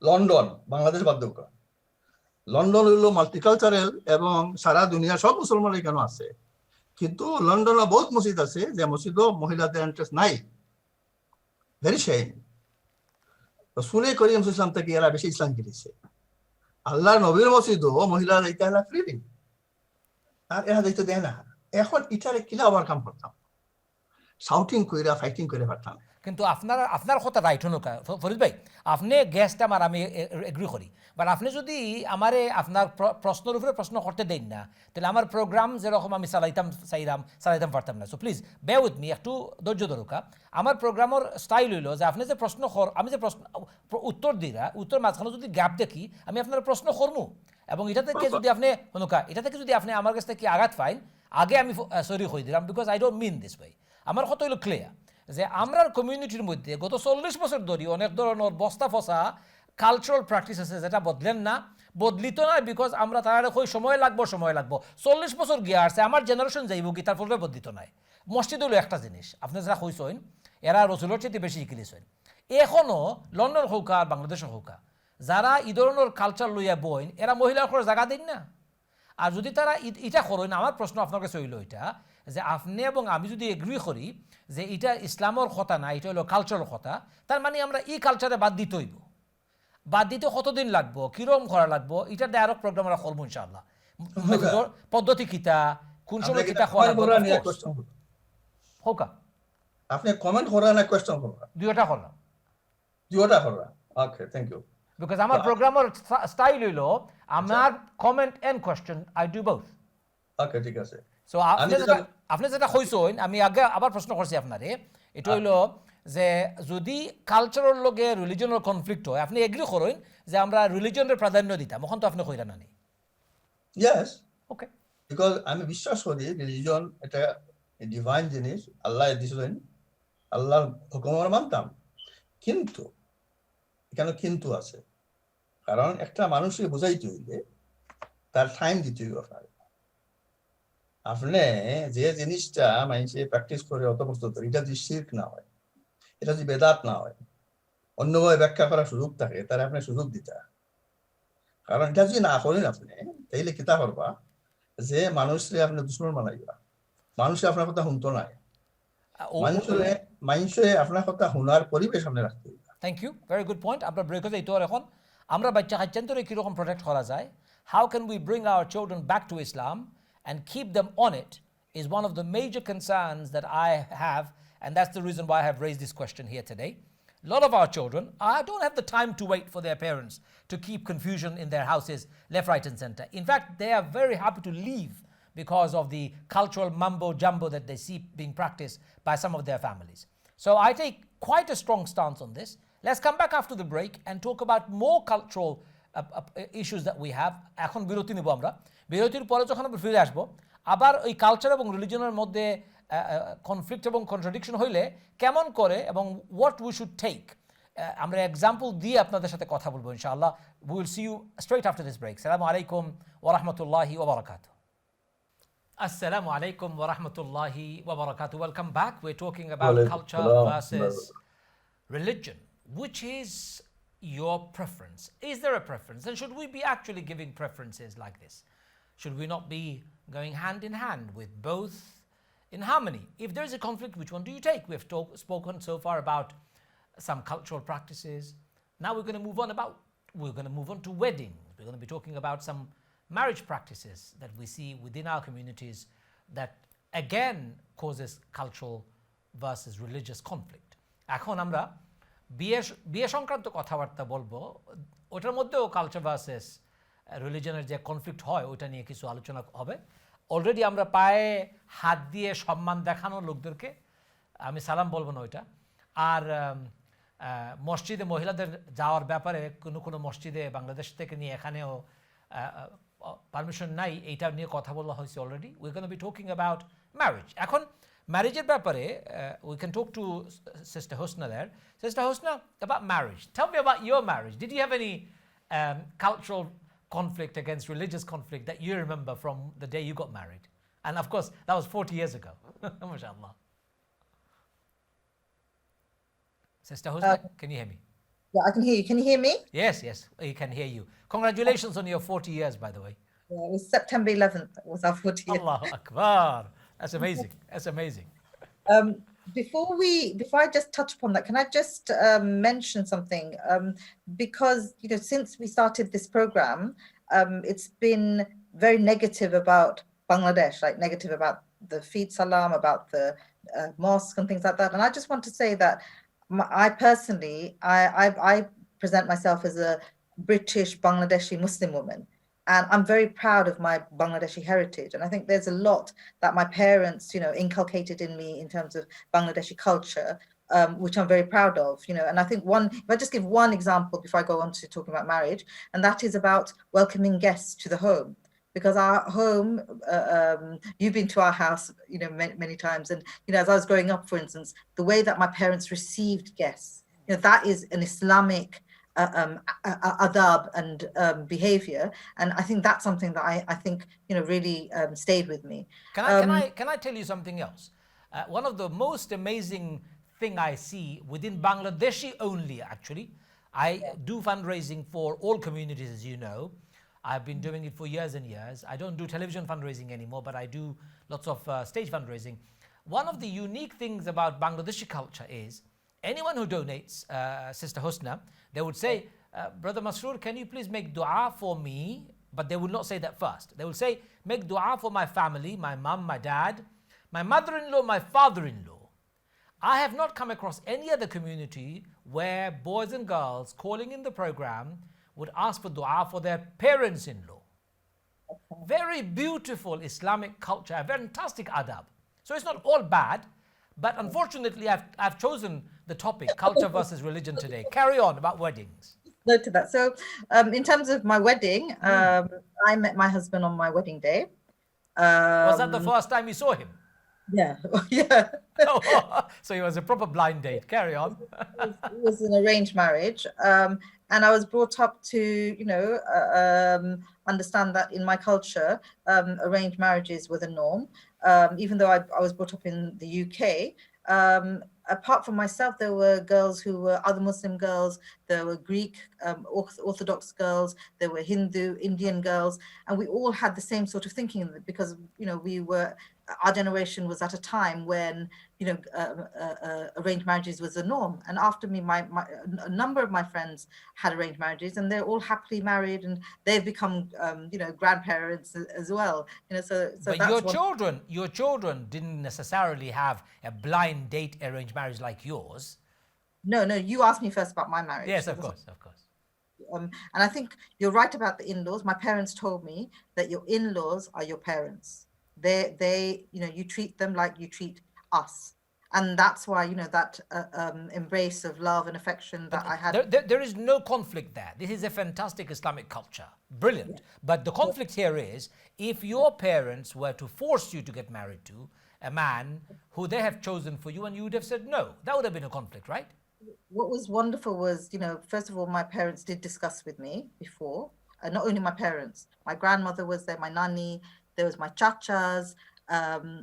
লন্ডন বাংলাদেশ বাদ দেওয়া। লন্ডন হইল মাল্টিকালচারাল এবং সারা দুনিয়া সব মুসলমান এখানে আছে, কিন্তু লন্ডনে বহুত মসজিদ আছে যে মসজিদও মহিলাদের ইন্টারেস্ট নাই। Very shame. রাসূল করিম সাল্লাল্লাহু আলাইহি ওয়াসাল্লাম থেকে এরা বেশি ইসলাম গিয়েছে। আল্লাহর নবীর মসজিদও মহিলা যাইতে হলে ফ্রি, আর এরা যাইতে দেয় না। এখন এটারে কিলা ওভারকাম করতাম, শাউটিং কইরা ফাইটিং করে পারতাম। কিন্তু আপনার কথা রাইট হনুকা ফরিদ ভাই, আপনি গেস্ট আমার, আমি এগ্রি করি, বাট আপনি যদি আমারে আপনার প্রশ্নের উপরে প্রশ্ন করতে দেন না, তাহলে আমার প্রোগ্রাম যেরকম আমি চালাইতাম পারতাম না। সো প্লিজ বে উইথ মি, একটু ধৈর্য ধরুকা। আমার প্রোগ্রামের স্টাইল হইল যে আপনি যে প্রশ্ন আমি যে প্রশ্ন উত্তর দিরা, উত্তর মাঝখানে যদি গ্যাপ দেখি, আমি আপনার প্রশ্ন করবো, এবং এটা থেকে যদি আপনি হনুকা, এটা থেকে যদি আপনি আমার কাছ থেকে আঘাত পাইন, আগে আমি সরি হয়ে দিলাম, because I don't mean this ভাই। আমার কথা হইল ক্লিয়ার যে আমরার কমিউনিটির মধ্যে গত 40 বছর ধরে অনেক ধরনের বস্তা ফসা কালচারাল প্র্যাকটিস আছে যেটা বদলেন না, বদলিত না, বিকজ আমরা তারা কই সময় লাগবো 40 বছর গিয়ে আসছে, আমার জেনারেশন যাইব কি, তার ফলে বদলিত নাই। মসজিদ হলো একটা জিনিস, আপনি যারা কইছেন এরা রসুলের চেয়ে বেশি শিখিলেছেন। এখনও লন্ডন হোক আর বাংলাদেশে হোক, যারা এই ধরনের কালচার লইয়া বইন, এরা মহিলার জায়গা দিন না। আর যদি তারা এটা করেন, আমার প্রশ্ন আপনার কাছে হইল এটা যে আপনি এবং আমি যদি এগ্রি করি যে এটা ইসলামের কথা না, এটা হলো কালচারের কথা, তার মানে আমরা এই কালচারে বাদ দিতে হইব। বাদ দিতে কতদিন লাগবো, কিরম করা লাগবো, এটা দিয়ে আরো প্রোগ্রাম আমরা করবো ইনশাআল্লাহ। পদ্ধতি কিতা, কোন সময় কিতা করা হোক। আপনি কমেন্ট করা না কোয়েশ্চন করা? দুইটা করা। ওকে, থ্যাংক ইউ। বিকজ আমার প্রোগ্রামের স্টাইল হইলো আমার comment and question, I do both. Okay, ঠিক আছে। সো আপনি যেটা কইছেন, আমি আগে আবার প্রশ্ন করছি আপনারে, এটা হইলো যে যদি কালচারের লগে রিলিজনের কনফ্লিক্ট হয় আপনি এগ্রি করেন যে আমরা রিলিজনের প্রাধান্য দিতাম এখন তো আপনি কইরা নানি ইয়েস ওকে বিকজ আমি বিশ্বাস করি রিলিজন এটা ডিভাইন জিনিস আল্লাহ দিয়েছিলেন আল্লাহর হুকুম আমরা মানতাম কিন্তু এখানে কিন্তু আছে কারণ একটা মানুষকে বোঝাইতে হইলে তার টাইম দিতে হইবে আপনি যে জিনিসটা মানুষে প্র্যাকটিস করে অত বস্তু এটা যদি শিরক না হয় এটা যদি বেদাত না হয় অন্যভাবে ব্যাখ্যা করার সুযোগ থাকে তাহলে আপনি সুযোগ দিতে কারণ এটা যদি না করেন আপনি তাইলে কিতা করবা যে মানুষরে আপনি দুশ্মন বানাইবা মানুষে আপনার কথা শুনতো না মানুষে আপনার কথা শোনার পরিবেশ আপনি রাখতে হইবা thank you very good point আপনার ব্রেক হচ্ছে এইটো এখন আমরা বাচ্চা কাচ্চান্তরে কীরকম প্রোটেক্ট করা যায় how can we bring our children back to Islam and keep them on it is one of the major concerns that I have, and that's the reason why I have raised this question here today. A lot of our children don't have the time to wait for their parents to keep confusion in their houses left, right and center. In fact, they are very happy to leave because of the cultural mumbo jumbo that they see being practiced by some of their families. So I take quite a strong stance on this. Let's come back after the break and talk about more cultural issues that we have. এখন বিরতি নিব আমরা বিরতির পরে যখন আমরা ফিরে আসবো আবার ওই কালচার এবং রিলিজনের মধ্যে কনফ্লিক্ট এবং কন্ট্রাডিকশন হইলে কেমন করে এবং হোয়াট উই শুড টেক আমরা এক্সাম্পল দিয়ে আপনাদের সাথে কথা বলবো ইনশাআল্লাহ we will see you straight after this break আসসালামু আলাইকুম ওয়া রাহমাতুল্লাহি ওয়া বারাকাতুহু Assalamu alaikum wa rahmatullahi wa barakatuh. Welcome back. We're talking about culture versus religion. Which is your preference? Is there a preference? And should we be actually giving preferences like this? Should we not be going hand in hand with both in harmony? If there is a conflict, which one do you take? We've spoken so far about some cultural practices. Now we're going to move on to weddings. We're going to be talking about some marriage practices that we see within our communities that again causes cultural versus religious conflict. এখন আমরা বিয়ে সংক্রান্ত কথাবার্তা বলবো ওটার মধ্যেও culture versus রিলিজনের যে conflict হয় ওটা নিয়ে কিছু আলোচনা হবে অলরেডি আমরা পায়ে হাত দিয়ে সম্মান দেখানো লোকদেরকে আমি সালাম বলবো না ওইটা আর মসজিদে মহিলাদের যাওয়ার ব্যাপারে কোনো মসজিদে বাংলাদেশ থেকে নিয়ে এখানেও পারমিশন নাই এইটা নিয়ে কথা বলা হয়েছে already we can be talking about marriage এখন ম্যারেজের ব্যাপারে we can talk to sister Hosna there sister Hosna about marriage tell me about your marriage did you have any cultural conflict against religious conflict that you remember from the day you got married? And of course that was 40 years ago. MashaAllah. Sister Husna, can you hear me? Yeah, I can hear you. Can you hear me? Yes, we can hear you. Congratulations on your 40 years, by the way. Yeah, it was September 11th. It was our 40 years. Allahu Akbar. That's amazing. That's amazing. Before I just touch upon that, can I just mention something? Because since we started this program, it's been very negative about Bangladesh, like negative about the Feed Salam, about the mosque and things like that. And I just want to say that I personally, I present myself as a British Bangladeshi Muslim woman. And I'm very proud of my Bangladeshi heritage. And I think there's a lot that my parents, inculcated in me in terms of Bangladeshi culture, which I'm very proud of, And I think if I just give one example before I go on to talking about marriage, and that is about welcoming guests to the home. Because our home, you've been to our house, many times. And, as I was growing up, for instance, the way that my parents received guests, that is an Islamic adab and behavior, and I think that's something that I think really stayed with me. Can I tell you something else? One of the most amazing thing I see within Bangladeshi only, actually, I do fundraising for all communities, as you know. I've been doing it for years and years. I don't do television fundraising anymore, but I do lots of stage fundraising. One of the unique things about Bangladeshi culture is anyone who donates, Sister Husna, they would say, Brother Masroor, can you please make dua for me? But they will not say that first. They will say, make dua for my family, my mom, my dad, my mother-in-law, my father-in-law. I have not come across any other community where boys and girls calling in the program would ask for dua for their parents-in-law. Okay. Very beautiful Islamic culture, fantastic adab. So it's not all bad, but unfortunately I've chosen the topic, culture versus religion today. Carry on about weddings. Noted that. So, in terms of my wedding, I met my husband on my wedding day. Was that the first time you saw him? Yeah, yeah. So it was a proper blind date. Carry on. It was an arranged marriage, and I was brought up to, understand that in my culture, arranged marriages were the norm. Even though I was brought up in the UK, apart from myself, there were girls who were other Muslim girls. There were Greek Orthodox girls. There were Hindu, Indian girls, and we all had the same sort of thinking because our generation was at a time when arranged marriages was the norm. And after me, a number of my friends had arranged marriages, and they're all happily married, and they've become grandparents as well. So but that's your children didn't necessarily have a blind date arranged marriage like yours. No, you asked me first about my marriage. Yes, of course. And I think you're right about the in-laws. My parents told me that your in-laws are your parents. They you treat them like you treat us, and that's why that embrace of love and affection that I had. There is no conflict there. This is a fantastic Islamic culture, brilliant. Yeah. But the conflict here is if your parents were to force you to get married to a man who they have chosen for you, and you would have said no, that would have been a conflict, right? What was wonderful was, first of all, my parents did discuss with me before, not only my parents, my grandmother was there, my nanny, there was my chachas,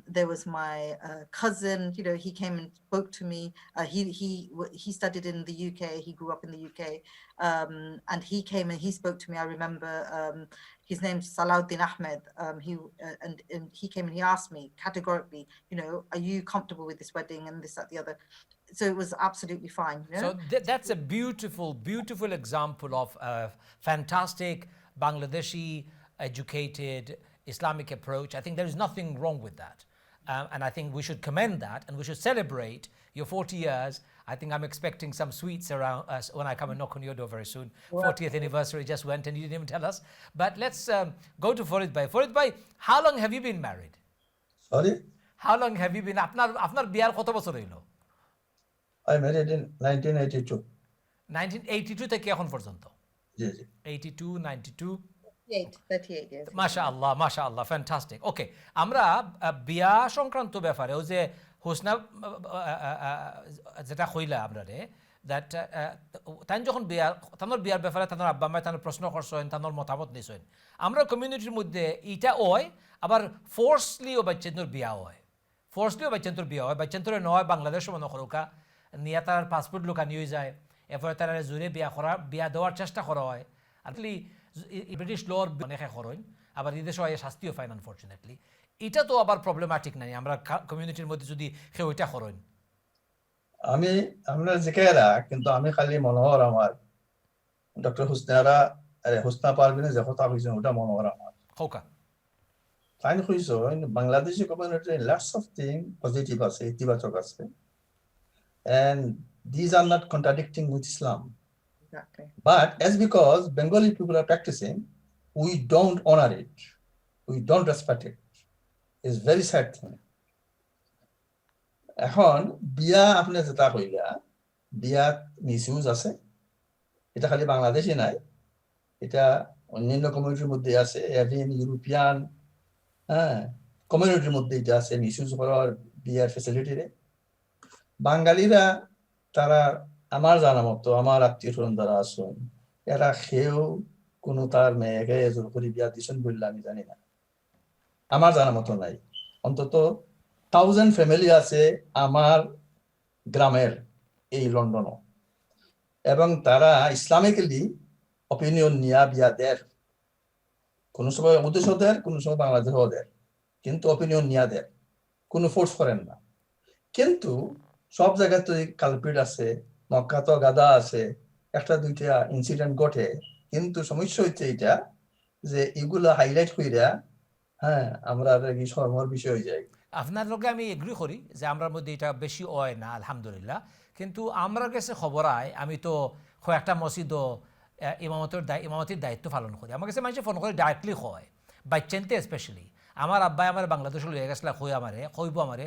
there was my cousin, he came and spoke to me. He studied in the UK, he grew up in the UK, and he came and he spoke to me. I remember his name's Salauddin Ahmed. He came and he asked me categorically, are you comfortable with this wedding and this, that, the other? So it was absolutely fine. So that's a beautiful, beautiful example of a fantastic Bangladeshi educated Islamic approach. I think there is nothing wrong with that. And I think we should commend that, and we should celebrate your 40 years. I think I'm expecting some sweets around us when I come and knock on your door very soon. 40th anniversary just went and you didn't even tell us. But let's go to Farid Bhai. Farid Bhai, how long have you been married? Sorry? How long have you been? আপনার বিয়ার কত বছর হইলো? I married in 1982. 1982 থেকে এখন পর্যন্ত? জি জি। 82, 92. 38 years. মাশাআল্লাহ, fantastic. Okay, আমরা বিয়া সংক্রান্ত ব্যাপারে ওই যে হোসনা যেটা কইলা আমরারে দ্যাট তাই যখন বিয়ার ব্যাপারে তানোর আব্বা আম্মা তানোর প্রশ্ন করছেন, তানোর মতামত নিছেন, আমরা কমিউনিটির মধ্যে ইটা হয় আবার ফোর্সলিও বাচ্চাদের বিয়া হয়, বাচ্চাদের নয় বাংলাদেশ মনে করুকা নিয়ে তার পাসপোর্ট লোকা নিয়ে যায়, এরপরে তারা জোরে বিয়া দেওয়ার চেষ্টা করা হয়। আসলে ব্রিটিশ লর অনেকে করেন, আবার এই দেশে শাস্তিও ফাইন আনফর্চুনেটলি। এটা তো আবার প্রবলেম্যাটিক নাই আমরা কমিউনিটির মধ্যে যদি কেউ এটা করেন। আমরা জিকাইরা কিন্তু আমি খালি মনোহর আমার ডক্টর হুসনা পারভিনে যে কথা কইছেন ওটা মনোহর আমার হোকা তাই কইছেন Bangladeshi community lots of thing positive আছে, ইতিবাচক আছে, and these are not contradicting with Islam. Exactly. But as because Bengali people are practicing, we don't honor it, we don't respect it. It's very sad thing. এখন বিয়া আপনি যেটা কইলা বিয়া misuse আছে, এটা খালি বাংলাদেশে নাই, এটা অন্যান্য কমিউনিটির মধ্যে আছে, এভিন ইউরোপিয়ান কমিউনিটির মধ্যে এটা আছে মিসইউজ করার বিয়ার ফ্যাসিলিটিরে। বাঙালিরা তারা আমার জানা মতো আমার আত্মীয় স্বজন যারা আছেন এরা কেউ কোনো তার মেয়েকে জোর করে বিয়া দিচ্ছেন বললে আমি জানি না, আমার জানা মতো নাই। অন্তত 1000 ফ্যামিলি আছে আমার গ্রামের এই লন্ডনও, এবং তারা ইসলামিক্যালি অপিনিয়ন নিয়া বিয়া দেয়, কোনো সময় উদ্দেশ্য দেয়, কোনো সময় বাংলাদেশও দেয়, কিন্তু অপিনিয়ন নিয়া দেয়, কোনো ফোর্স করেন না। কিন্তু সব জায়গায় তো কালপিট আছে, মক্কা তো গাদা আছে, একটা দুইটা ইনসিডেন্ট ঘটে, কিন্তু সমস্যা হচ্ছে এটা যে এগুলা হাইলাইট কইরা আমরা কি শর্মার বিষয় হয়ে যায়। আপনার লগে আমি এগ্রি করি যে আমরার মধ্যে এটা বেশি হয় না আলহামদুলিল্লাহ, কিন্তু আমরা কাছে খবর আয় আমি তো কয়েকটা মসজিদও ইমামতির দায়িত্ব পালন করি, আমার কাছে মানুষ ফোন করে ডাইরেক্টলি হয় বাচ্চানতে স্পেশালি আমার আব্বাই আমার বাংলাদেশ লইয়া গেছিল কইব আমারে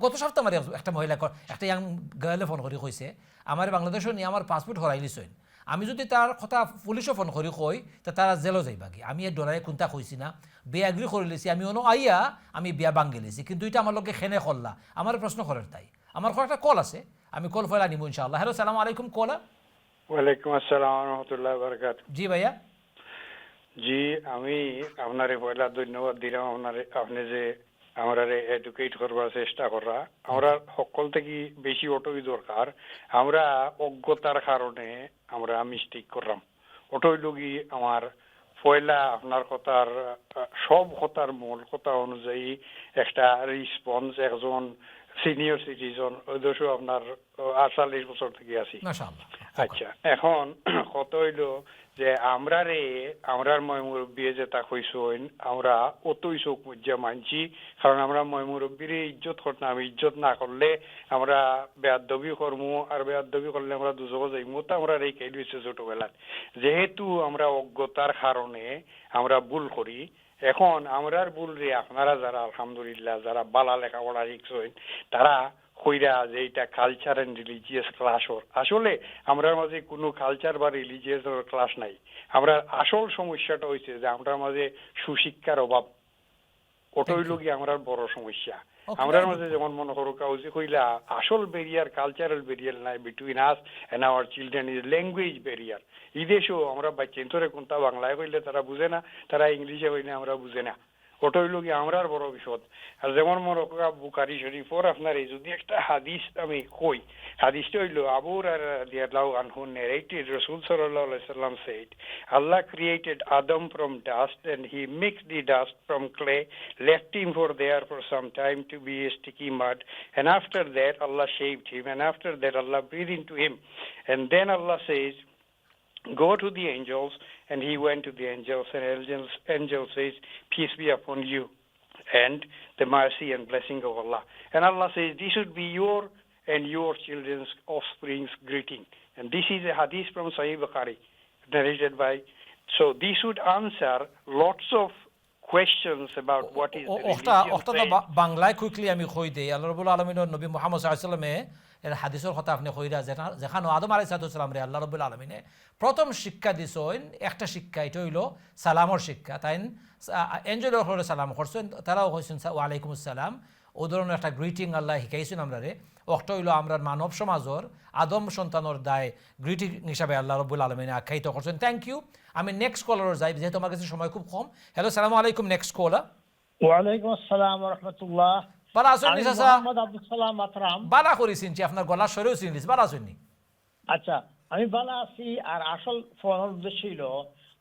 গত সপ্তাহ আমার একটা মহিলা একটা ইয়াং গার্লে ফোন করে কইছে আমার বাংলাদেশও নিয়ে আমার পাসপোর্ট হরাই লিছইন আমি যদি তার কথা পুলিশও ফোন করি কই তা তারা জেলও যাইবাগি আমি এই ডরাই কোনটা কইছি না বিয়া এগ্রি করে লিছি আমি অন্য আইয়া আমি বিয়া বাঙ্গি লিছি কিন্তু এটা আমার লোকে খেনে করলা আমার প্রশ্ন করার তাই আমার একটা কল আছে আমি কল ফয়লা নিব ইনশাআল্লাহ হ্যালো সালাম আলাইকুম কলা ওয়ালাইকুম আসসালাম রহমতুল্লাহ বারকাত জি ভাইয়া জি আমি আপনারে পয়লা ধন্যবাদ দিলাম আপনি যে আমারে এডুকেট করবার চেষ্টা করা আমরা সকল থেকে বেশি অটোই দরকার আমরা অজ্ঞতার কারণে আমরা মিস্টেক করলাম অটোই লগি আমার পয়লা আপনার কথার সব কথার মূল কথা অনুযায়ী একটা রেসপন্স একজন সিনিয়র সিটিজেন ওদেরও আপনার 48 বছর থেকে আছি মাশাআল্লাহ আচ্ছা এখন কত হইলো যে আমরার ময়মুরব্বী যেটা কইসইন আমরা অতই চোখ মুজ্জা মানছি কারণ আমরা ময়মুরব্বীর ইজ্জত করতাম ইজ্জত না করলে আমরা বেয়াদবি করমু আর বেয়াদবি করলে আমরা দুজক যাইমু তো আমরা এই কেই দিয়েছে ছোটবেলায় যেহেতু আমরা অজ্ঞতার কারণে আমরা ভুল করি এখন আমরার ভুল রে আপনারা যারা আলহামদুলিল্লাহ যারা বালা লেখাপড়া শিখছেন তারা কইরা যে এটা কালচার এন্ড রিলিজিয়াস ক্লাস আসলে আমরার মাঝে কোনো কালচার বা রিলিজিয়াস ক্লাস নাই আমরা আসল সমস্যাটা হয়েছে যে আমরার মাঝে সুশিক্ষার অভাব ওটাই লগি আমরার বড় সমস্যা আমরার মাঝে যেমন মনে করো কাউজি কইলা আসল ব্যারিয়ার কালচারাল ব্যারিয়ার নাই between us and our children is language barrier এই দেশেও আমরা বাচ্চা কোনটা বাংলায় কইলে তারা বুঝে না তারা ইংলিশে কইলে আমরা বুঝে না ওটাই লোক আমরার বড় বিপদ আর যেমন মরকা বুখারী শরীফর আপনার এই যদি একটা হাদিস আমি কই হাদিসটা হইল আবু রাদিয়াল্লাহু আনহু narrated Rasul sallallahu alaihi wasallam said Allah created Adam from dust and he mixed the dust from clay left him for some time to be a sticky mud and after that Allah shaped him and after that Allah breathed into him and then Allah says go to the angels and he went to the angels and angel says peace be upon you and the mercy and blessing of Allah and Allah says this should be your and your children's offspring's greeting and this is a hadith from Sahih Bukhari narrated by so this should answer lots of questions about what is the religion বাংলায় quickly আমি কই দেই আল্লাহ রাব্বুল আলামিনের নবী মুহাম্মদ সাল্লাল্লাহু আলাইহি ওয়াসাল্লামে এর হাদিসের কথা আপনি কইরা যেখানে আদম আলাইহিস সালাম রে আল্লাহ রাব্বুল আলামিনে প্রথম শিক্ষা দিছেন একটা শিক্ষা এটা হইল সালামর শিক্ষা তাই এঞ্জেলের হলে সালাম করছেন তারাও কইছেন ওয়া আলাইকুমুস সালাম ও ধরনের একটা গ্রিটিং আল্লাহ শিখাইছেন আমরা রে অক্ট হইল আমরা মানব সমাজের আদম সন্তানের দায় গ্রিটিং হিসাবে আল্লাহ রাব্বুল আলামিনে আখ্যায়িত করছেন থ্যাংক ইউ আমি নেক্সট কলার যাই যেহেতু আমার কাছে সময় খুব কম হ্যালো সালামু আলাইকুম নেক্সট কলার ওয়ালাইকুম আসসালাম ওয়া রাহমাতুল্লাহ বালা আসুন চাচা মোহাম্মদ আব্দুল সালাম মাতরাম বালা করেছেন যে আপনার গলা সরেও চিনলিস বালা আসুননি আচ্ছা আমি বালা আছি আর আসল ফোনের উদ্দেশ্য ছিল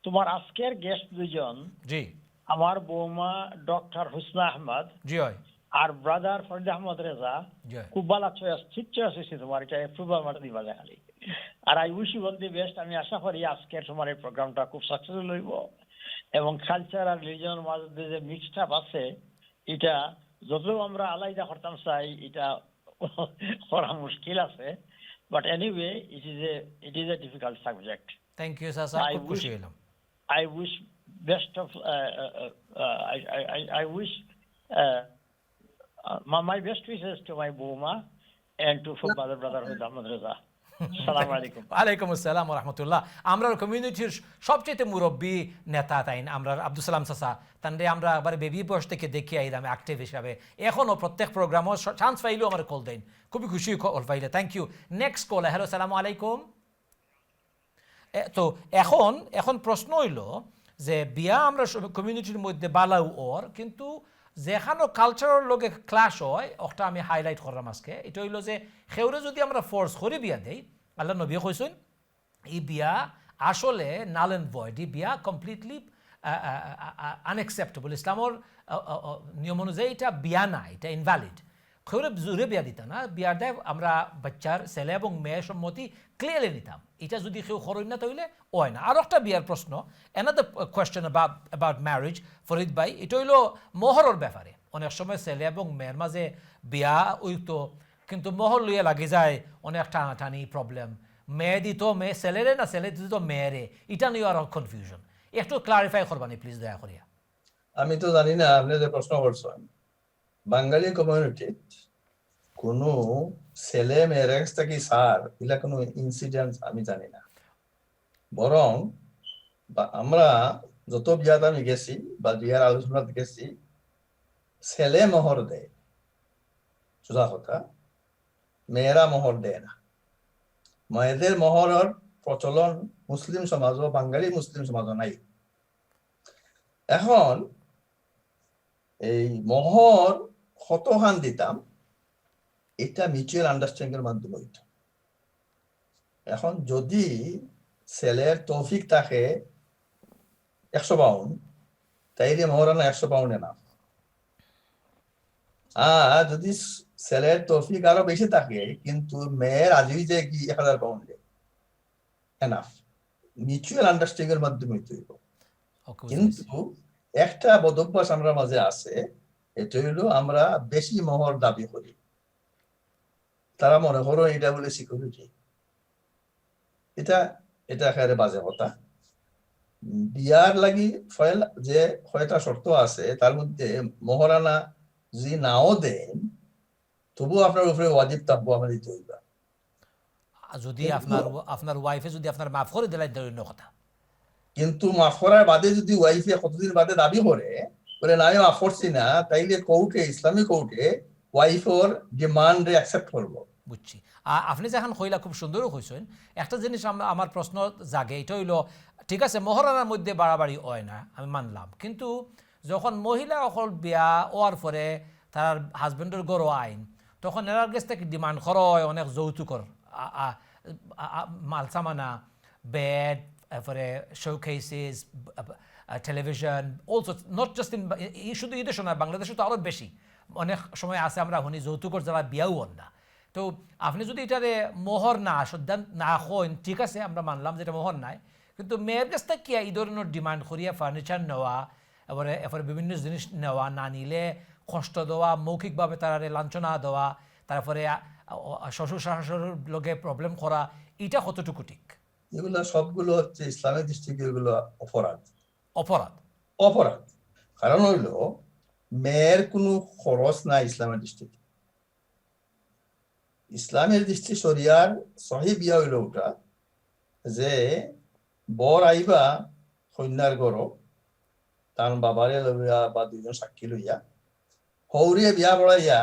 তোমার আজকের গেস্ট দুইজন জি আমার বৌমা ডক্টর হুসনা আহমদ জি হয় আর ব্রাদার ফরিদ আহমদ রেজা জি খুব ভালো চয়েস ঠিক চয়েস হয়েছে তোমার এটা অ্যাপ্রুভাল মাটা দিবা খালি আর I wish you all the best আমি আশা করি আজকের তোমার এই প্রোগ্রামটা খুব সাকসেসফুল হইব এবং কালচার আর রিলিজিয়নের মাঝে যে মিক্সড আপ আছে এটা যদিও আমরা আলাদা করতাম চাই এটা করা মুশকিল আছে but anyway it is a difficult subject thank you চাচা খুব খুশি হলাম I wish best of I wish my best wishes to my Boma and to for brother Ahmad Reza. Assalamu alaikum. Alaikum assalam wa rahmatullah. আমরা কমিউনিটির সবচেয়ে মুরব্বী নেতা তাইন আমরা আব্দুল সালাম চাচা তানরে আমরা একবার বেবি বয়স থেকে দেখি আইলাম অ্যাক্টিভ হিসাবে এখনও প্রত্যেক প্রোগ্রামও চান্স পাইলেও আমার কল দেন খুবই খুশি কল পাইলে thank you next call hello সালামু আলাইকুম তো এখন প্রশ্ন হইল যে বিয়া আমরা কমিউনিটির মধ্যে বালাও ওর কিন্তু যেখানো কালচারের লগে ক্লাস হয় ওটা আমি হাইলাইট করলাম আজকে এটা হইল যে সেউরে যদি আমরা ফোর্স করে বিয়া দেই আল্লাহ নবী কইছেন এই বিয়া আসলে নাল এন্ড ভয়েড এই বিয়া কমপ্লিটলি আনএক্সেপ্টেবল ইসলামর নিয়ম অনুযায়ী এটা বিয়া না এটা ইনভ্যালিড সেউরে জোরে বিয়া দিতা না বিয়ার দেয় আমরা বাচ্চার ছেলে এবং মেয়ের সম্মতি ক্লিয়ারলি নিতাম এটা যদি কেউ খরচ না তাহলে হয় না আর একটা বিয়ার প্রশ্ন another question about marriage Farid ভাই এটা হইল মোহরের ব্যাপারে অনেক সময় ছেলে এবং মেয়ের মাঝে বিয়া হইতো কিন্তু মোহর লইয়া লাগে যায় অনেক টানাটানি প্রবলেম মেয়ে দিত মেয়ে ছেলেরে না ছেলে দিত মেয়েরে এটা নিয়ে আরও কনফিউশন একটু ক্লারিফাই করবানি প্লিজ দয়া করিয়া আমি তো জানি না আপনি যে প্রশ্ন করছেন বাঙালি কমিউনিটি কোনো ছেলে মেয়ের কাছ থেকে স্যার এগুলা কোনো ইনসিডেন্ট আমি জানি না, বরং আমরা যত বিয়াত আমি গেছি বা বিয়ার আলোচনা গেছি ছেলে মোহর দেয়, সোজা কথা, মেয়েরা মোহর দেয় না। মেয়েদের মোহরের প্রচলন মুসলিম সমাজ ও বাঙালি মুসলিম সমাজও নাই। এখন এই মোহর কতখান দিতাম এটা মিউচুয়াল আন্ডারস্ট্যান্ডিং এর মাধ্যমে হইতো। এখন যদি ছেলের তৌফিক থাকে 100 পাউন্ড, তাইলে মোহরানা 100 পাউন্ডে না। আর যদি ছেলের তৌফিক আরো বেশি থাকে কিন্তু মেয়ের আজই যে কি 1000 পাউন্ডে এনাফ, মিউচুয়াল আন্ডারস্ট্যান্ডিং এর মাধ্যমে হইতো। কিন্তু একটা বদভ্যাস আমরা মাঝে আছে, এটা হইলো আমরা বেশি মোহর দাবি করি। তারা মনে করো এটা বলে সিকিউরিটি। এটা এটা একেবারে বাজে কথা। বিয়ার লাগি যে কয়টা শর্ত আছে তার মধ্যে মোহরানা যদি নাও দেন তবু আপনার উপরে ওয়াজিব থাকবো আমরা দিতে হইবা। যদি আপনার ওয়াইফে যদি আপনার মাফ করে দিলে অন্য কথা, কিন্তু মাফ করার বাদে যদি ওয়াইফে কতদিন বাদে দাবি করে বলে না আমি মাফ করছি না, তাইলে কোর্টে, ইসলামিক কোর্টে ওয়াইফের ডিমান্ড অ্যাকসেপ্ট করবো। বুঝছি। আপনি যখন কইলা খুব সুন্দরও কইছেন। একটা জিনিস আমার প্রশ্ন জাগে, এটা হইল ঠিক আছে মোহরানার মধ্যে বাড়াবাড়ি হয় না, আমি মানলাম, কিন্তু যখন মহিলা অকল বিয়া হওয়ার পরে তার হাজবেন্ডের গড় আইন, তখন এরার কাছ থেকে ডিমান্ড করা হয় অনেক যৌতুকর মালসামানা, বেড, এরপরে showcases, television, also not just in, শুধু এই দেশে নয়, বাংলাদেশে তো আরও বেশি অনেক সময় আছে আমরা শুনি যৌতুকর যারা বিয়াও হন না। তো আপনি যদি এটারে মোহর না শ্রদ্ধা না হন, ঠিক আছে আমরা মানলাম যে এটা মোহর নাই, কিন্তু মেয়ের কাছ থেকে এই ধরনের ডিমান্ড করিয়া ফার্নিচার নেওয়া, এরপরে বিভিন্ন জিনিস নেওয়া, না নিলে কষ্ট দেওয়া, মৌখিকভাবে তারা লাঞ্ছনা দেওয়া, তারপরে শ্বশুর শাশুড়ির লগে প্রবলেম করা, এটা কতটুকু ঠিক? এগুলো সবগুলো হচ্ছে ইসলামের দৃষ্টিতে এগুলো অপরাধ। অপরাধ অপরাধ কারণ হইল মেয়ের কোনো খরচ নাই ইসলামের দৃষ্টিতে। ইসলামের দৃষ্টি শরিয়ার সহি বিয়া হইল ওটা যে বর আইবা কন্যার গড়, তার বাবারে লইয়া বা দুইজন সাক্ষী লইয়া হৌরিয়ে বিয়া পড়াইয়া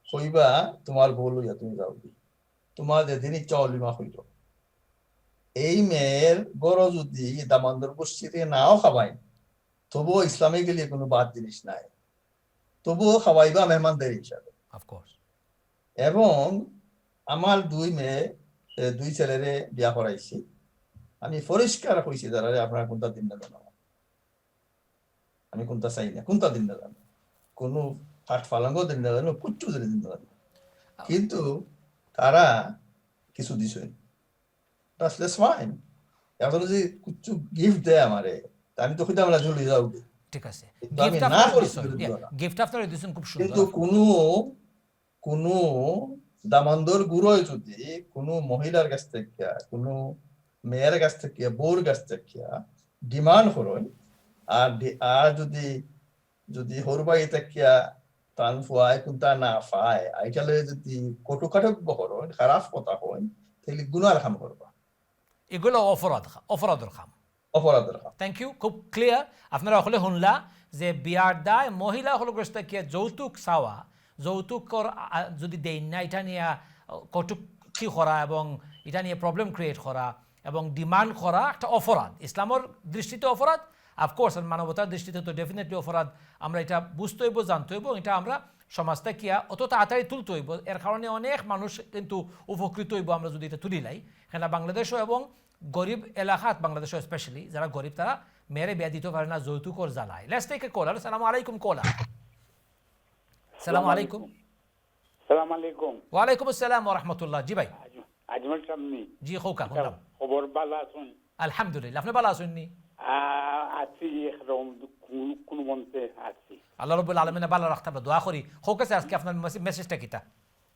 কইবা তোমার বউ লইয়া তুমি যাও, তোমার যেদিন ইচ্ছা অলিমা হইল। এই মেয়ের গড় যদি দামান্দর গোষ্ঠীতে নাও খাবাই তবুও ইসলামে গেলে কোনো বাদ জিনিস নাই, তবুও খাওয়াইবা মেহমানদের হিসাবে। এবং আমার দুই মেয়ে দুই ছেলেরে বিয়া করাইছি, আমি পরিষ্কার হয়েছি যারা আপনারা কোনটা দিন না জানো, আমি কোনটা চাই না, কোনটা দিন না জানো, কোনো কাঠ ফালাঙ্গ দিন না জানো, কুচ্ছু দিন না জানো, কিন্তু তারা কিছু দিছে। এখন যদি কুচ্ছু গিফট দেয় আমারে আমি তো খুঁজে আমরা চলে যাও, ঠিক আছে, আমি না করছি, গিফট আপনারা দিয়েছেন খুব সুন্দর, কিন্তু কোনো দামান্দর গুরুয় যদি কোনো মহিলার কাছ থেকে কোনো মেয়ের কাছ থেকে বউর কাছ থেকে ডিমান্ড করেন, আর যদি হরবাই থেকে টান ফুয়ায় কোনটা না পায় আইকালে যদি কটুকাটব্য করেন, খারাপ কথা হয়, তাহলে গুনার কাম করবা। এগুলো অপরাধের কাম। থ্যাংক ইউ, খুব ক্লিয়ার। আপনারা হলে শুনলা যে বিয়ার দায় মহিলা হল কাছ থেকে যৌতুক চাওয়া, যৌতুকর যদি দেন না, এটা নিয়ে কটুক্তি করা এবং এটা নিয়ে প্রবলেম ক্রিয়েট করা এবং ডিমান্ড করা একটা অপরাধ। ইসলামের দৃষ্টিতে অপরাধ, অফকোর্স মানবতার দৃষ্টিতে তো ডেফিনেটলি অপরাধ। আমরা এটা বুঝতে হইব, জানতে হইব, এটা আমরা সমাজ থেকে অত তাড়াতাড়ি তুলতে হইব। এর কারণে অনেক মানুষ কিন্তু উপকৃত হইব আমরা যদি এটা তুলি লাই। কেন বাংলাদেশও এবং গরিব এলাকাত, বাংলাদেশও স্পেশালি যারা গরিব তারা মেরে বিয়া দিতে পারে না যৌতুকর জ্বালায়। লেটস টেক এ কলার। আসসালামু আলাইকুম কলার। আসসালামু আলাইকুম। সালাম আলাইকুম। ওয়ালাইকুম আসসালাম ওয়া রাহমাতুল্লাহ। জি ভাই। আজমল সামনি। জি খোকা শুনলাম। খবর ভালো আছেন? আলহামদুলিল্লাহ, আপনি ভালো আছেন নি? আছি একরকম কোন মন্তে আছি। আল্লাহ রাব্বুল আলামিন ভালো রাখতে আমরা দোয়া করি। হোক আছে আজকে আপনার মেসেজটা কিটা?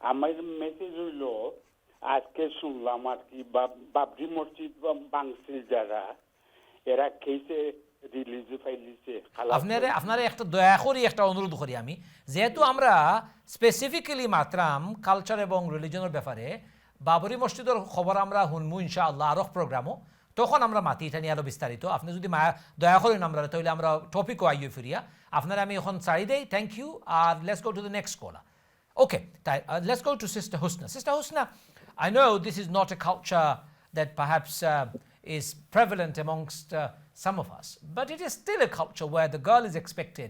আমার মেসেজ হইল আজকে শুনলাম আর কি বাবরি মসজিদ ভাঙছে যারা, এরা খেয়েছে রিলিজে ফাইলিছে আপনারা একটা দয়া করি একটা অনুরোধ করি আমি, যেহেতু আমরা স্পেসিফিক্যালি মাত্রাম কালচার এবং রিলিজনের ব্যাপারে বাবরি মসজিদের খবর আমরা শুনবো ইনশাআল্লাহ আরো প্রোগ্রামও, তখন আমরা মাতি এটা নিয়ে আরো বিস্তারিত। আপনি যদি দয়া করেন আমরা তাহলে আমরা টপিকও আইয়ে ফিরিয়া আপনারা আমি এখন ছাড়ি দেই। Thank you. আর let's go to the next caller. Okay, let's go to Sister Husna. Sister Husna, I know this is not a culture that perhaps is prevalent amongst some of us, but it is still a culture where the girl is expected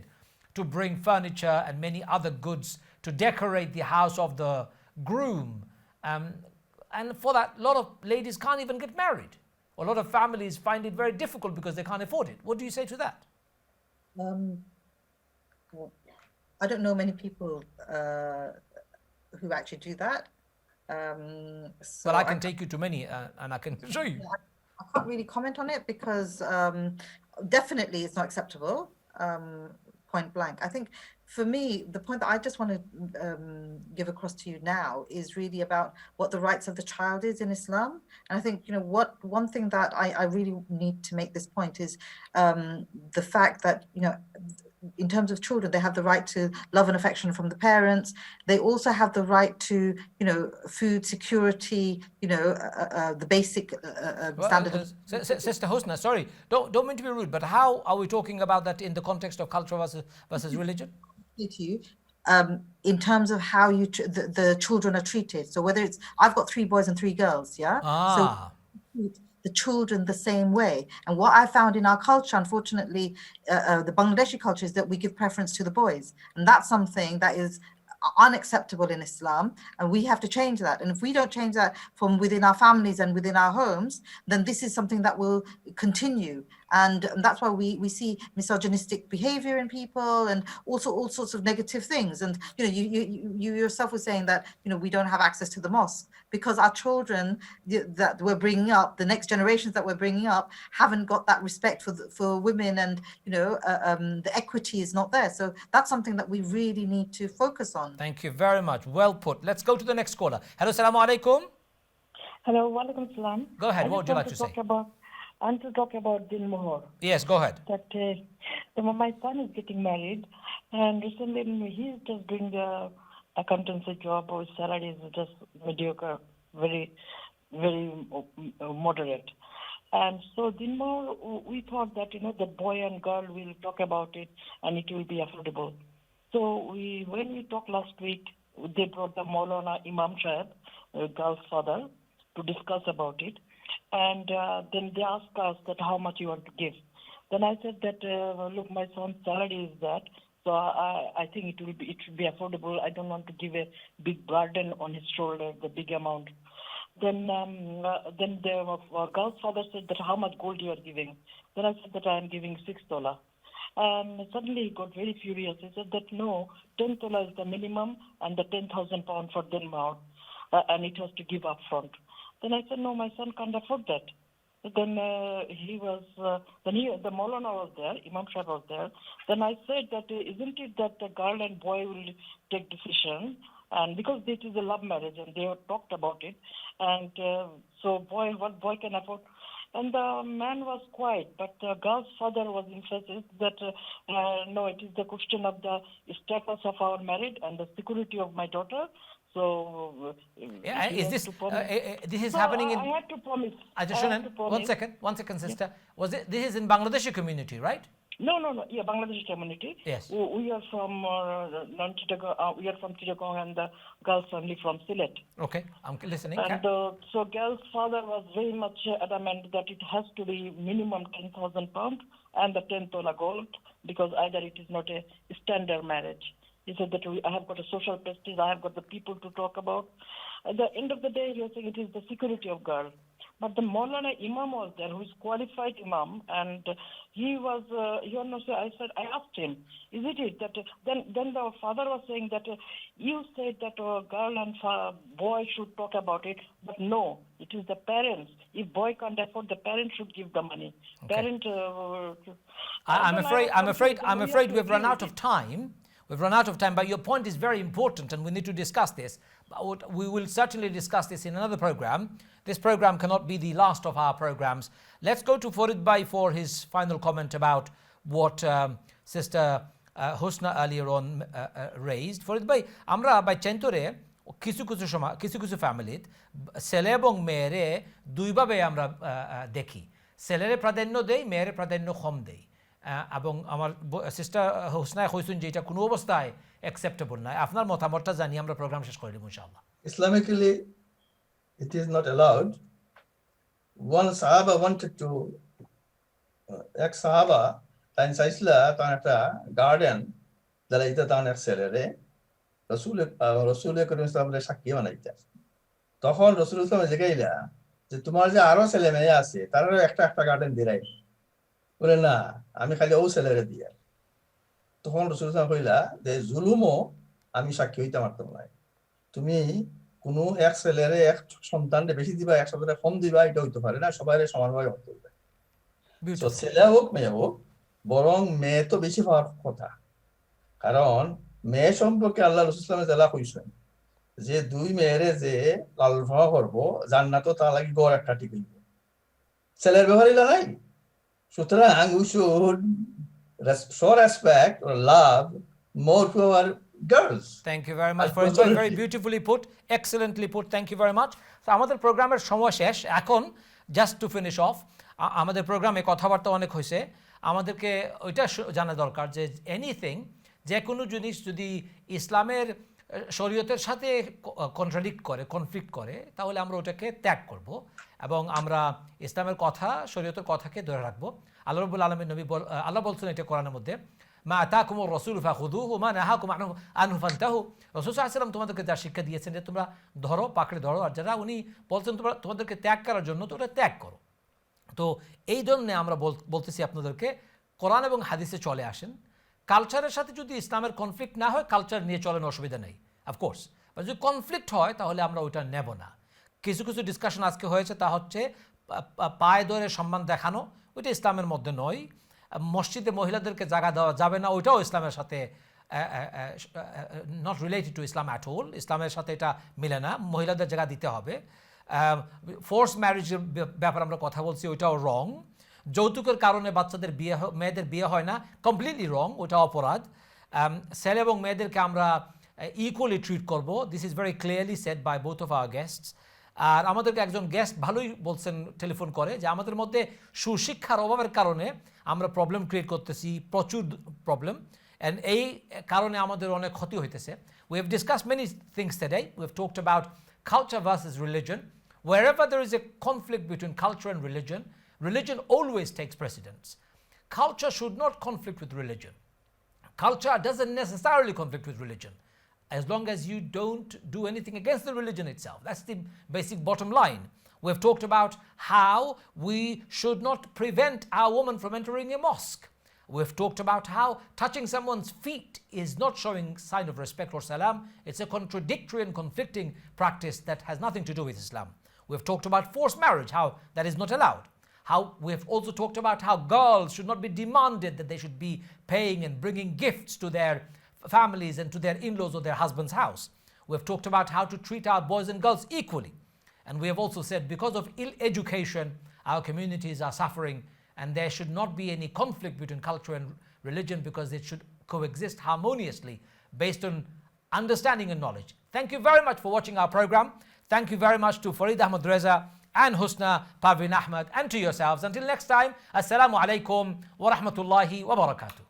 to bring furniture and many other goods to decorate the house of the groom. And for that, a lot of ladies can't even get married. A lot of families find it very difficult because they can't afford it. What do you say to that? Well, I don't know many people who actually do that. So But I can take you to many and I can show you. I can't really comment on it because definitely it's not acceptable, point blank. I think for me, the point that I just want to give across to you now is really about what the rights of the child is in Islam. And I think, one thing that I really need to make this point is the fact that, in terms of children, they have the right to love and affection from the parents. They also have the right to, food security, the basic standard. Sister Husna, sorry, don't mean to be rude, but how are we talking about that in the context of culture versus religion? To you, in terms of how the children are treated. So whether it's, I've got 3 boys and 3 girls, yeah. So the children the same way. And what I found in our culture, unfortunately, the Bangladeshi culture, is that we give preference to the boys, and that's something that is unacceptable in Islam, and we have to change that. And if we don't change that from within our families and within our homes, then this is something that will continue. And that's why we see misogynistic behavior in people and also all sorts of negative things. And you yourself were saying that we don't have access to the mosque because our children that we're bringing up, the next generations that we're bringing up, haven't got that respect for women, and the equity is not there. So that's something that we really need to focus on. Thank you very much. Well put. Let's go to the next caller. Hello, Assalamu alaikum. Hello, walaikum salam. Go ahead. What would you like to say? I want to talk about Din Mohor. Yes, go ahead. That my son is getting married, and recently he's just doing the accountancy job. His salary is just mediocre, very, very moderate. And so Din Mohor, we thought that the boy and girl will talk about it, and it will be affordable. So when we talked last week, they brought the Maulana Imam Sahib, girl's father, to discuss about it. And then they asked us that how much you want to give. Then I said that, look, my son's salary is that, so I think it should be affordable. I don't want to give a big burden on his shoulder, the big amount. Then the girl's father said that how much gold you are giving. Then I said that I am giving $6. And suddenly he got very furious. He said that no, $10 is the minimum, and the 10,000 pounds for Din Mohor, and it has to give up front. Then I said, no, my son can't afford that. Then the Maulana was there, Imam Sahib was there. Then I said that isn't it that the girl and boy will take decision, and because this is a love marriage and they have talked about it, and so what boy can afford? And the man was quiet, but the girl's father was insisted that no, it is the question of the status of our marriage and the security of my daughter. So is this this is happening in? I had to promise. One second, sister. This is in Bangladeshi community, right? No. Yeah, Bangladeshi community. Yes. We are from we are from Chittagong, and the girl's family from Sylhet. Okay, I'm listening. And so girl's father was very much adamant that it has to be minimum 10,000 pounds and the 10 tola gold, because either it is not a standard marriage. He said that I have got a social prestige, I have got the people to talk about. At the end of the day, he was saying it is the security of girl. But the Maulana Imam was there, who is qualified Imam, and he was, I asked him, is it that, then the father was saying that you said that a girl and boy should talk about it, but no, it is the parents. If boy can't afford, the parents should give the money. Okay. I'm afraid we've run out of time. We've run out of time, but your point is very important and we need to discuss this. But we will certainly discuss this in another program. This program cannot be the last of our programs. Let's go to Farid Bhai for his final comment about what Sister Husna earlier on raised. Farid Bhai, আমরা by চেন্তরে কিছু ফ্যামিলিতে ছেলে এবং মেয়েরে দুইভাবে আমরা দেখি, ছেলেরে প্রাধান্য দেই, মেয়েরে প্রাধান্য কম দেই, এবং আমার সিস্টার হোসনায় কইছেন যে এটা কোনো অবস্থায় অ্যাকসেপ্টেবল নয়। আপনার মতামতটা জানি আমরা প্রোগ্রাম শেষ করে দেব ইনশাআল্লাহ। Islamically, it is not allowed. One Sahaba wanted to, এক Sahaba, তাই চাইছিলা তার একটা গার্ডেন দালাইতে তার এক ছেলেরে রসুল করিম ইসলামের সাক্ষী বানাইতে। তখন রসুল ইসলাম জিগাইলা যে তোমার যে আরো ছেলে মেয়ে আছে তারও একটা একটা গার্ডেন দিরাই, বলে না আমি খালি ও ছেলেরে দিয়া। তখন রসুল ইসলাম কইলা যে জুলুমও আমি সাক্ষী হইতে পারতাম না, তুমি কোনো এক ছেলেরে এক সন্তানরে বেশি দিবা এক সন্তানে কম দিবা এটা হইতে পারে না, সবাই সমানভাবে হতে হবে। ছেলে হোক মেয়ে হোক, বরং মেয়ে তো বেশি হওয়ার কথা, কারণ মেয়ে সম্পর্কে আল্লাহ রাসূল সাল্লাল্লাহু আলাইহি ওয়াসাল্লাম কইছেন যে দুই মেয়েরে যে লালন পালন করবো জান্নাতও তার লাগি গড় একটা ঠিক হইব, ছেলের ব্যাপারে নাই। সুতরাং we should show respect or love more to our girls. Thank you very much for it. Very beautifully put, excellently put. Thank you very much. So আমাদের প্রোগ্রামের সময় শেষ এখন। জাস্ট টু ফিনিশ অফ, আমাদের প্রোগ্রামে কথাবার্তা অনেক হয়েছে, আমাদেরকে ওইটা জানা দরকার যে এনিথিং, যে কোনো জিনিস যদি ইসলামের শরীয়তের সাথে কন্ট্রাডিক্ট করে, কনফ্লিক্ট করে, তাহলে আমরা ওটাকে ত্যাগ করব এবং আমরা ইসলামের কথা, শরীয়তের কথাকে ধরে রাখবো। আল্লাহ রাব্বুল আলামিন নবী আল্লাহ বলছেন এটা কোরআনের মধ্যে, মা আতাকুমুর রাসূল ফাখুযুহু ওয়া মা নাহাকুম আনহু ফান্তাহু। রাসূল সাল্লাল্লাহু আলাইহি ওয়াসাল্লাম তোমাদেরকে যা শিক্ষা দিয়েছেন যে তোমরা ধরো, পাকড়ে ধরো, আর যারা উনি বলছেন তোমাদেরকে ত্যাগ করার জন্য, তো ওটা ত্যাগ করো। তো এই জন্যে আমরা বলতেছি আপনাদেরকে কোরআন এবং হাদিসে চলে আসেন। কালচারের সাথে যদি ইসলামের কনফ্লিক্ট না হয়, কালচার নিয়ে চলেন, অসুবিধা নেই অফকোর্স। বা যদি কনফ্লিক্ট হয় তাহলে আমরা ওইটা নেব না। কিছু কিছু ডিসকাশন আজকে হয়েছে, তা হচ্ছে পায়ে ধরে সম্মান দেখানো, ওইটা ইসলামের মধ্যে নয়। মসজিদে মহিলাদেরকে জায়গা দেওয়া যাবে না, ওইটাও ইসলামের সাথে not related to Islam at all, ইসলামের সাথে এটা মিলে না, মহিলাদের জায়গা দিতে হবে। ফোর্স ম্যারেজের ব্যাপারে আমরা কথা বলছি, ওইটাও রং। যৌতুকের কারণে বাচ্চাদের বিয়ে, মেয়েদের বিয়ে হয় না, কমপ্লিটলি রং, ওটা অপরাধ। ছেলে এবং মেয়েদেরকে আমরা ইকুয়ালি ট্রিট করব, this is very clearly said by both of our guests. আর আমাদেরকে একজন গেস্ট ভালোই বলছেন টেলিফোন করে যে আমাদের মধ্যে সুশিক্ষার অভাবের কারণে আমরা প্রবলেম ক্রিয়েট করতেছি, প্রচুর প্রবলেম, অ্যান্ড এই কারণে আমাদের অনেক ক্ষতি হইতেছে। We have discussed many things today. We have talked about culture versus religion. Wherever there is a conflict between culture and religion, religion always takes precedence. Culture should not conflict with religion. Culture doesn't necessarily conflict with religion, as long as you don't do anything against the religion itself. That's the basic bottom line. We've talked about how we should not prevent our woman from entering a mosque. We've talked about how touching someone's feet is not showing sign of respect or salam. It's a contradictory and conflicting practice that has nothing to do with Islam. We've talked about forced marriage, how that is not allowed. How we've also talked about how girls should not be demanded that they should be paying and bringing gifts to their families and to their in-laws or their husband's house. We've talked about how to treat our boys and girls equally. And we have also said because of ill education, our communities are suffering, and there should not be any conflict between culture and religion because it should coexist harmoniously based on understanding and knowledge. Thank you very much for watching our program. Thank you very much to Farid Ahmad Reza and Husna Parveen Ahmad, and to yourselves. Until next time, Assalamu alaikum wa rahmatullahi wa barakatuh.